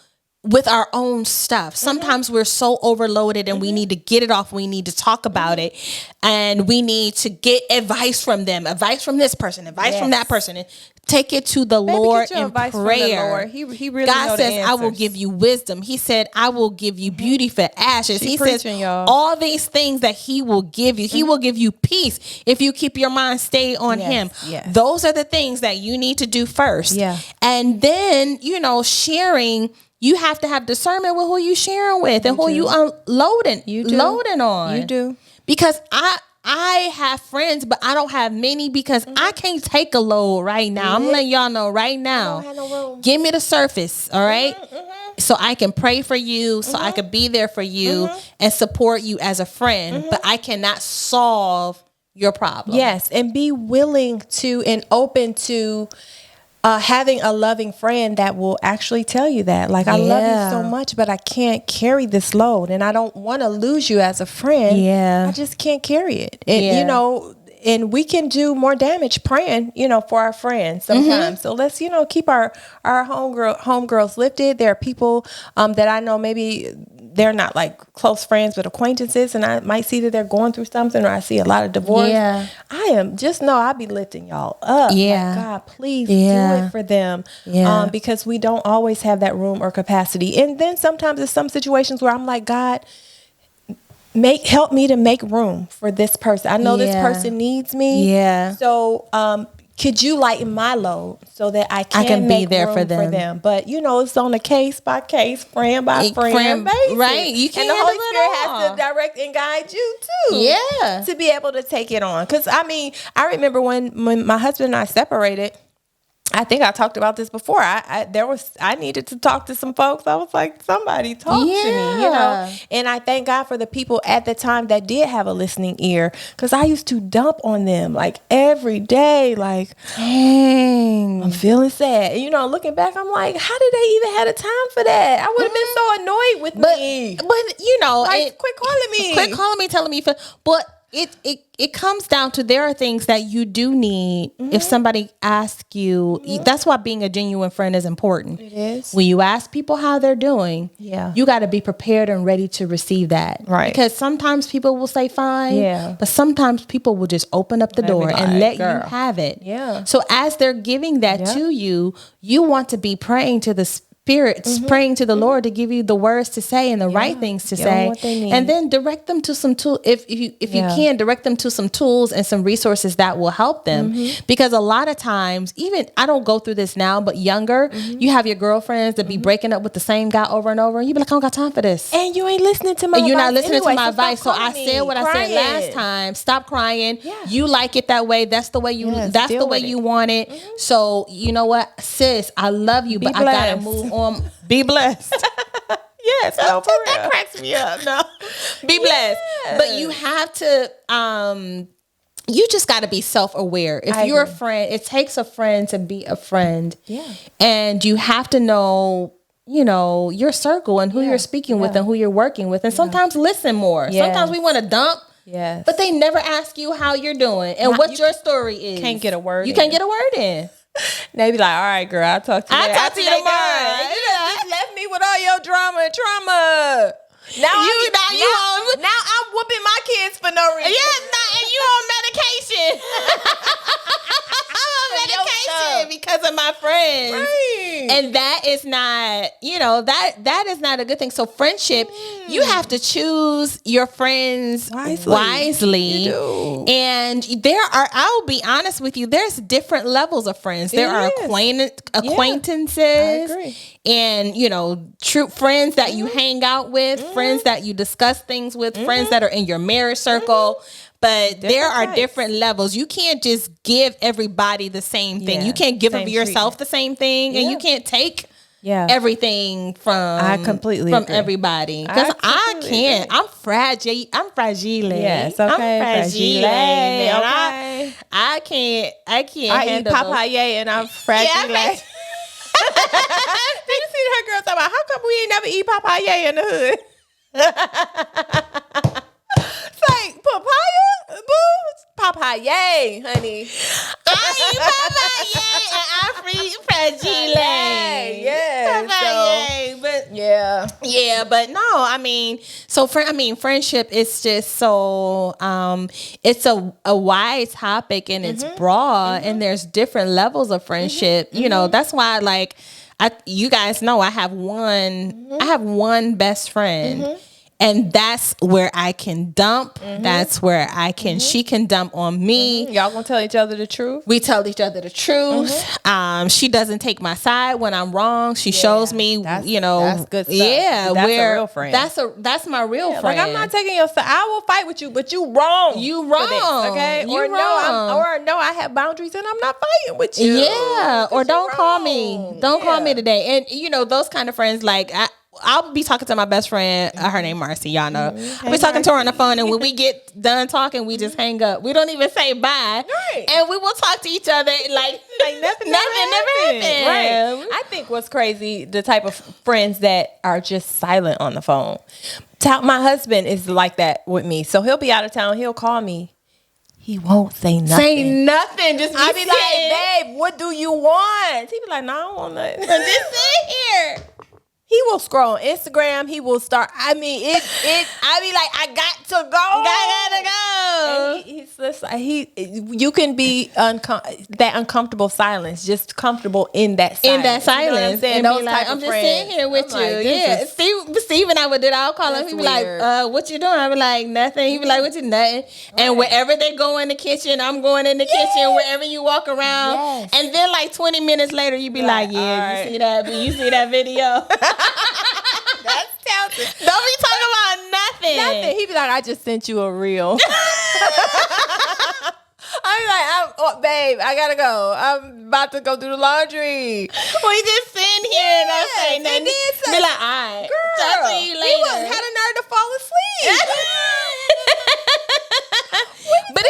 with our own stuff. Sometimes we're so overloaded and we need to get it off. We need to talk about it, and we need to get advice from them, advice from this person, advice from that person, and take it to the Lord in prayer. He really God says, I will give you wisdom. He said, I will give you beauty for ashes. He says all these things that he will give you. He will give you peace if you keep your mind stayed on him. Yes. Those are the things that you need to do first. Yeah. And then, sharing, you have to have discernment with who you sharing with and who you unloading. Loading on. You do. Because I have friends, but I don't have many because I can't take a load right now. I'm letting y'all know right now. I don't have no room. Give me the surface, all right? So I can pray for you, so I can be there for you and support you as a friend, but I cannot solve your problem. Yes, and be willing to and open to having a loving friend that will actually tell you that, like, I love you so much, but I can't carry this load, and I don't want to lose you as a friend. Yeah. I just can't carry it. And, and we can do more damage praying, for our friends sometimes. So let's, keep our homegirls lifted. There are people that I know maybe they're not like close friends, but acquaintances, and I might see that they're going through something, or I see a lot of divorce. Yeah. I'll be lifting y'all up. Yeah. Like, God, please do it for them. Yeah. Because we don't always have that room or capacity. And then sometimes there's some situations where I'm like, God, help me to make room for this person. I know this person needs me. Yeah. So, could you lighten my load so that I can be make there room for them? But it's on a case by case, friend by friend basis, right? You can't. And the Holy Spirit has to direct and guide you too. Yeah, to be able to take it on. Because I remember when my husband and I separated. I think I talked about this before. I needed to talk to some folks. I was like, somebody talk to me, And I thank God for the people at the time that did have a listening ear, because I used to dump on them like every day. Like, dang, I'm feeling sad. Looking back, I'm like, how did they even have the time for that? I would have been so annoyed with me. But quit calling me, telling me. But it comes down to, there are things that you do need if somebody asks you. That's why being a genuine friend is important. It is. When you ask people how they're doing, you got to be prepared and ready to receive that. Right. Because sometimes people will say fine, but sometimes people will just open up the door and let you have it. Yeah. So as they're giving that to you, you want to be praying to the Spirit, praying to the Lord to give you the words to say and the right things to say, what they need. and then direct them to some tool. If you can, direct them to some tools and some resources that will help them. Because a lot of times, even I don't go through this now, but younger, you have your girlfriends that be breaking up with the same guy over and over, and you be like, I don't got time for this. And you ain't listening to my advice. You're not listening anyway, to my advice. So I said what I said last time. Stop crying. Yeah. You like it that way. That's the way you. That's the way you want it. So you know what, sis, I love you, but I gotta move on. Be blessed. Yes, no, for real. That cracks me up. No, be blessed. But you have to. You just got to be self-aware. If you're a friend, it takes a friend to be a friend. Yeah, and you have to know, your circle and who you're speaking with and who you're working with, and sometimes listen more. Yes. Sometimes we want to dump. Yes. But they never ask you how you're doing and what your story is. Can't get a word. You can't get a word in. They be like, all right, girl, I'll talk to you. I'll talk to you tomorrow. You just left me with all your drama and trauma. Now I'm whooping my kids for no reason. Yes, and you on medication. I'm on medication because of my friends. Right. And that is not, that is not a good thing. So friendship, you have to choose your friends wisely. You do. And I'll be honest with you, there's different levels of friends. There are acquaintances. I agree. And, true friends that you hang out with, friends that you discuss things with, friends that are in your marriage circle. But there are different levels. You can't just give everybody the same thing. You can't give of yourself the same thing, and you can't take everything from everybody. Because I can't. I'm fragile. I'm fragile. Yes, okay. I'm fragile. Okay. I can't. I eat papaya and I'm fragile. Did you see her girl talking about how come we ain't never eat papaya in the hood? It's like papaya, boo, papaya, honey. I I'm fragile. Yeah. But no, I mean, friendship is just so it's a wide topic and it's broad and there's different levels of friendship. You know, that's why you guys know I have one best friend. And that's where I can dump. That's where she can dump on me. Y'all gonna tell each other the truth? We tell each other the truth. She doesn't take my side when I'm wrong. She shows me, that's good stuff. Yeah, that's a real friend. That's my real friend. Like, I'm not taking your side. I will fight with you, but you wrong. You wrong. This, okay? You wrong. No, I have boundaries and I'm not fighting with you. Yeah. Or don't call me. Don't call me today. And those kind of friends, like I'll be talking to my best friend. Her name Marcy. Y'all know. I'll be talking to her on the phone, and when we get done talking, we just hang up. We don't even say bye, and we will talk to each other like nothing never happened. Right. I think what's crazy, the type of friends that are just silent on the phone. My husband is like that with me, so he'll be out of town. He'll call me. He won't say nothing. Say nothing. Just I be like, babe, what do you want? He be like, no, I don't want nothing. Just sit here. He will scroll on Instagram. He will start. I mean, I be like, I got to go. Gotta go. And he's just you can be that uncomfortable silence, just comfortable in that silence. In that silence, you know and Those be like, I'm just sitting here with you. Yeah, Steve and I would do that. I'll call him. He'd be like, "What you doing?" I be like, "Nothing." He'd be like, "What you nothing?" And wherever they go in the kitchen, I'm going in the kitchen. Wherever you walk around, and then like 20 minutes later, you be like, "Yeah, you see that? You see that video?" That's talented. Don't be talking about nothing. He be like, I just sent you a reel. I'm like, babe, I gotta go. I'm about to go do the laundry. We just sitting here and I say nothing. Be like, all right. Girl, talk to you later. He had a nerve to fall asleep. But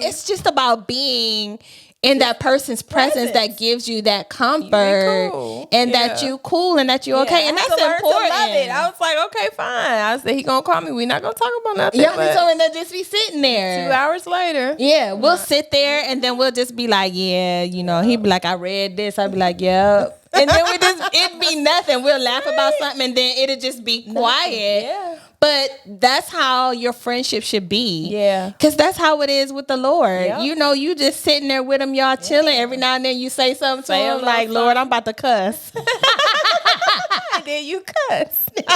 it's just about being in that person's presence that gives you that comfort cool. And that you cool and that you okay. And that's important. Love it. I was like, okay, fine. I said, he gonna call me. We're not gonna talk about nothing. Yeah, he told me to just be sitting there. 2 hours later. Yeah, we'll sit there and then we'll just be like, yeah, he'd be like, I read this. I'd be like, yeah. And then it'd be nothing. We'll laugh about something and then it'll just be quiet. Yeah. But that's how your friendship should be. Yeah. Because that's how it is with the Lord. Yep. You just sitting there with him, y'all chilling. Every now and then you say something to him like, Lord, I'm about to cuss. And then you cuss. And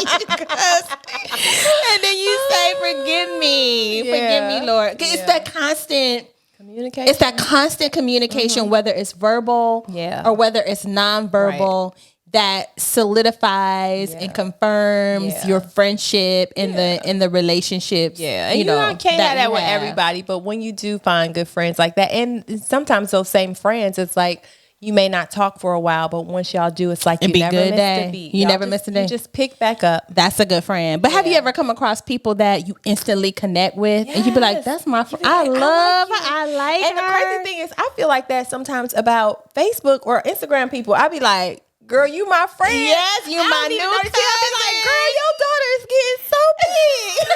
then you say, forgive me. Forgive me, Lord. It's that constant communication. It's that constant communication, whether it's verbal or whether it's nonverbal. Right. That solidifies and confirms your friendship in the relationships. Yeah, and you can't have that with everybody, but when you do find good friends like that, and sometimes those same friends, it's like you may not talk for a while, but once y'all do, it's like you never missed a beat. You never missed a day. You just pick back up. That's a good friend. But have you ever come across people that you instantly connect with, and you be like, "That's my friend. I love her. I like her." And the crazy thing is, I feel like that sometimes about Facebook or Instagram people. I be like, girl, you my friend. Yes, you my new cousin. I be like, girl, your daughter is getting so big.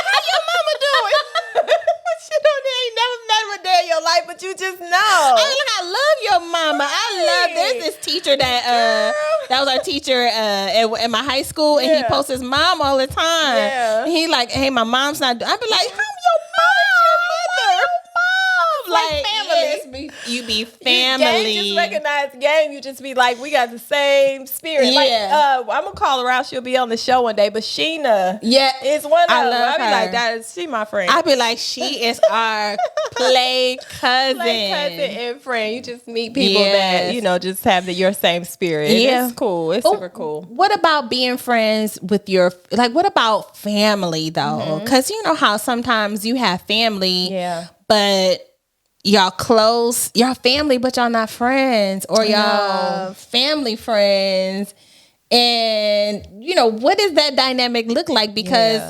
How your mama doing? She ain't never met her day in your life, but you just know. I love your mama. I love this teacher that was our teacher in my high school, and he posts his mom all the time. Yeah. And he like, hey, my mom's not. I be like, how your mother? Like family. Yes, you be family. Game just recognize game. You just be like, we got the same spirit. Yeah. Like, I'm gonna call her out. She'll be on the show one day. But Sheena, is one of them. I be like, she my friend. I be like, she is our play cousin and friend. You just meet people that just have your same spirit. Yeah, it's cool. It's super cool. What about being friends with what about family though? Because you know how sometimes you have family, but y'all close, y'all family, but y'all not friends, or y'all family friends. And, what does that dynamic look like? Because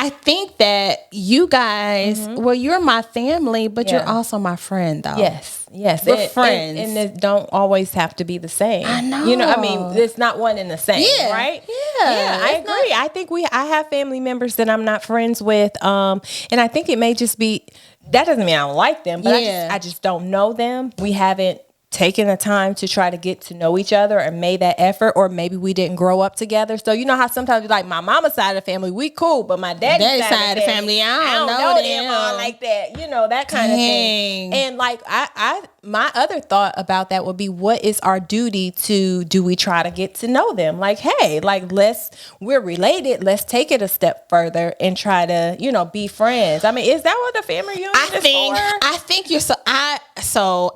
I think that you guys, well, you're my family, but you're Yeah. also my friend, though. Yes. We're friends. And it don't always have to be the same. I know. You know, I mean, it's not one and the same, Yeah. right? Yeah. I agree. I think I have family members that I'm not friends with. And I think it may just be, that doesn't mean I don't like them, but I just don't know them. We haven't taken the time to try to get to know each other and made that effort, or maybe we didn't grow up together. So you know how sometimes like my mama's side of the family, we cool, but my daddy's side of the family, I don't know them all like that. You know, that kind of thing. And like my other thought about that would be, what is our duty to do? We try to get to know them. Like, hey, like we're related. Let's take it a step further and try to, you know, be friends. I mean, is that what the family reunion is for? I think you're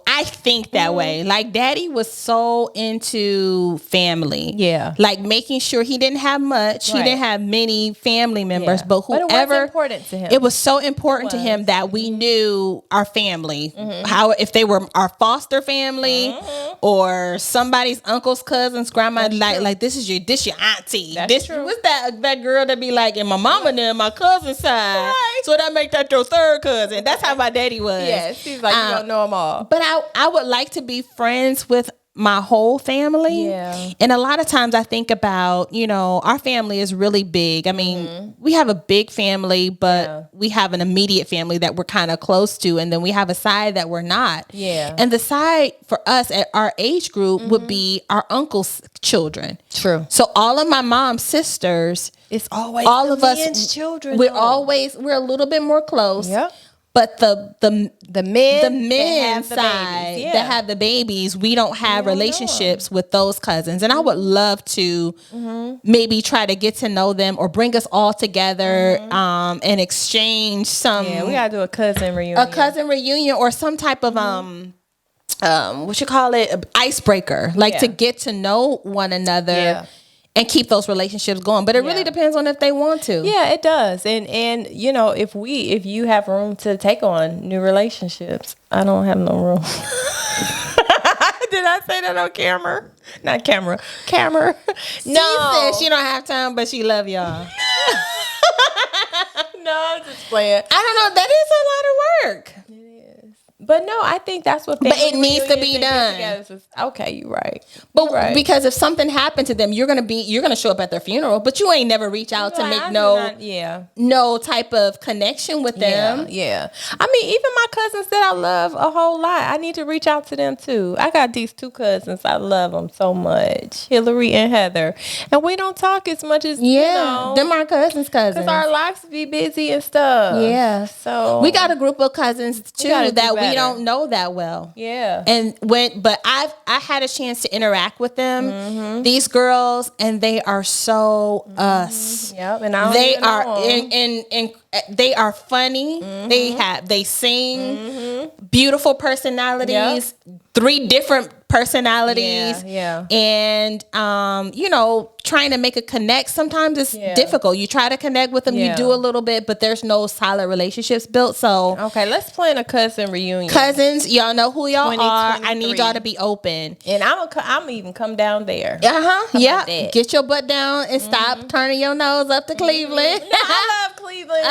I think that way. Like daddy was so into family. Yeah. Like making sure he didn't have much. He didn't have many family members, but whoever, it was important to him. It was so important to him that we knew our family. How, if they were our foster family or somebody's uncle's cousins, grandma, like this is your auntie. This was that girl that be like, and my mama and them, my cousin's side. Right. So that make that your third cousin. That's how my daddy was. Yes, he's like, you don't know them all. But I would like to be friends with my whole family. Yeah. And a lot of times I think about, you know, our family is really big. I mean, we have a big family, but we have an immediate family that we're kind of close to. And then we have a side that we're not. Yeah. And the side for us at our age group would be our uncle's children. True. So all of my mom's sisters, It's always all the of us men's children. we're a little bit more close. Yep. But the men's that have the side babies, that have the babies, we don't have relationships with those cousins. And I would love to maybe try to get to know them or bring us all together and exchange some. Yeah, we gotta do a cousin reunion. A cousin reunion or some type of what you call it, icebreaker, like to get to know one another. And keep those relationships going. But it really depends on if they want to. Yeah, it does. And you know, if you have room to take on new relationships. I don't have no room. Did I say that on camera? Not camera. Camera. No. She said she don't have time, but she love y'all. No, I'm just playing. I don't know. That is a lot of work. But no, I think that's what. But it needs to be done. Okay, you're right. But because if something happened to them, you're gonna show up at their funeral, but you ain't never reach out to make no type of connection with them. Yeah. I mean, even my cousins that I love a whole lot, I need to reach out to them too. I got these two cousins. I love them so much, Hillary and Heather, and we don't talk as much as you know. Them our cousins. Because our lives be busy and stuff. Yeah. So we got a group of cousins too that we don't know that well. Yeah. And I had a chance to interact with them, these girls, and they are so us. Yep. And they are and they are funny. They sing, beautiful personalities, 3 different personalities. Yeah. And you know, trying to make a connect sometimes it's difficult. You try to connect with them, you do a little bit, but there's no solid relationships built. So okay, let's plan a cousin reunion. Cousins, y'all know who y'all are. I need y'all to be open. And I'm even come down there. Yeah. Get your butt down and stop turning your nose up to Cleveland. No, I love Cleveland.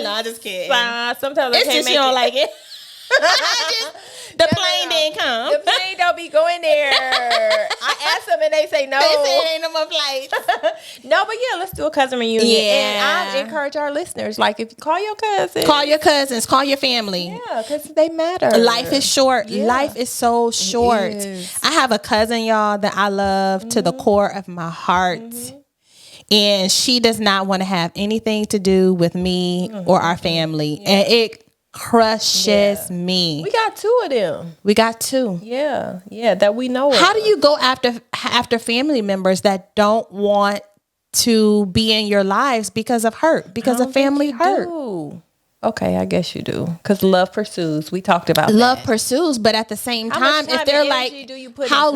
No, I'm just kidding. Sometimes it's just you don't like it. The plane didn't come. The plane don't be going there. I asked them and they say no. They say ain't no more flights. No, but yeah, let's do a cousin reunion. Yeah. And I encourage our listeners, like, if you call your cousins. Call your cousins. Call your family. Yeah, because they matter. Life is short. Yeah. Life is so short. I have a cousin, y'all, that I love to the core of my heart. And she does not want to have anything to do with me or our family. Yeah. And it crushes me. We got 2 of them. We got 2. Yeah, that we know of. How do you go after family members that don't want to be in your lives because of hurt, because of family hurt? Okay, I guess you do. Because love pursues. We talked about love that. pursues, but at the same time, if they're like, how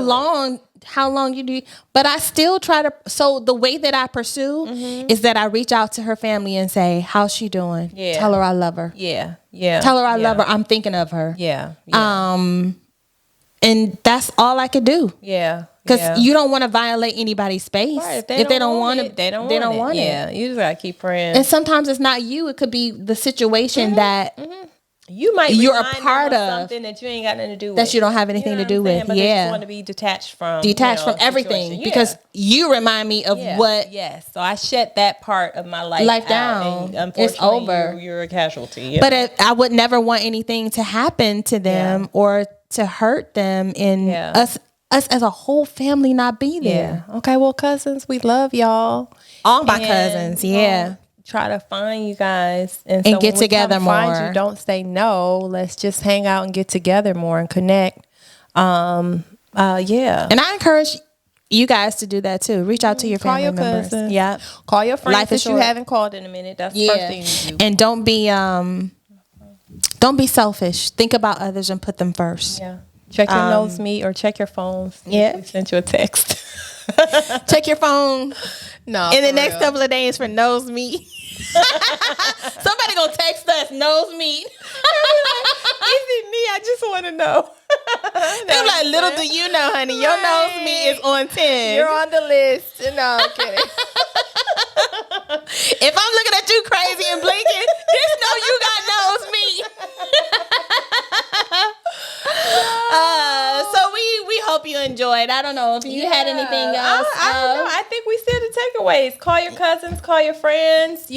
long you do, but I still try to, so the way that I pursue is that I reach out to her family and say, how's she doing? Yeah. Tell her I love her. Yeah. Tell her I love her. I'm thinking of her. Yeah. And that's all I could do. Yeah. Because you don't want to violate anybody's space. Right. If they don't want it, they don't want it. Yeah, you just gotta keep praying. And sometimes it's not you. It could be the situation that you're a part of something that you ain't got nothing to do with. That you don't have anything to do with. But they just want to be detached from everything because you remind me of what. Yes. So I shut that part of my life down. And it's over. You're a casualty. But I would never want anything to happen to them or to hurt them in us as a whole family not be there. Yeah. Okay. Well, cousins, we love y'all. All my cousins. Yeah. Try to find you guys and get together more. Find you, don't say no. Let's just hang out and get together more and connect. And I encourage you guys to do that too. Reach out to your family members. Cousins. Yeah, call your friends that you haven't called in a minute. That's the first thing you do. And don't be selfish. Think about others and put them first. Yeah. Check your nose meat or check your phones. Yeah, we sent you a text. Check your phone. No, in the next couple of days for nose meat. Somebody gonna text us nose meat. Is it me? I just want to know. They're like, little do you know, honey, your nose meat is on 10. You're on the list. No, I'm kidding. If I'm looking at you crazy and blinking, just know you got nose meat. So we hope you enjoyed. I don't know if you had anything else. I don't know. I think we said the takeaways. Call your cousins, call your friends.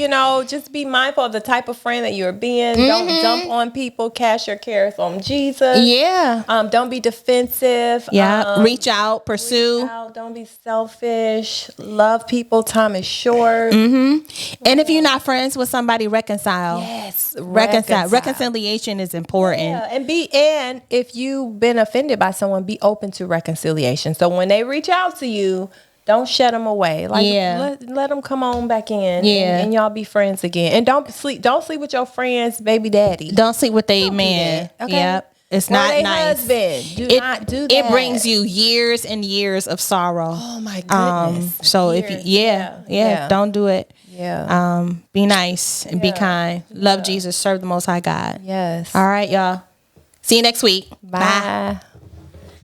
Just be mindful of the type of friend that you're being. Don't dump on people. Cast your cares on Jesus. Yeah. Don't be defensive. Yeah. Reach out. Pursue. Don't be selfish. Love people. Time is short. Mm-hmm. And if you're not friends with somebody, reconcile. Yes. Reconcile. Reconciliation is important. Yeah. And if you've been offended by someone, be open to reconciliation. So when they reach out to you, don't shut them away. Let them come on back in. Yeah. And y'all be friends again. And don't sleep with your friend's baby daddy. Don't sleep with their man. Okay. Yep. It's not nice. Husband. Do not do that. It brings you years and years of sorrow. Oh my goodness. So years. If don't do it. Yeah. Be nice and be kind. Love Jesus. Serve the Most High God. Yes. All right, y'all. See you next week. Bye.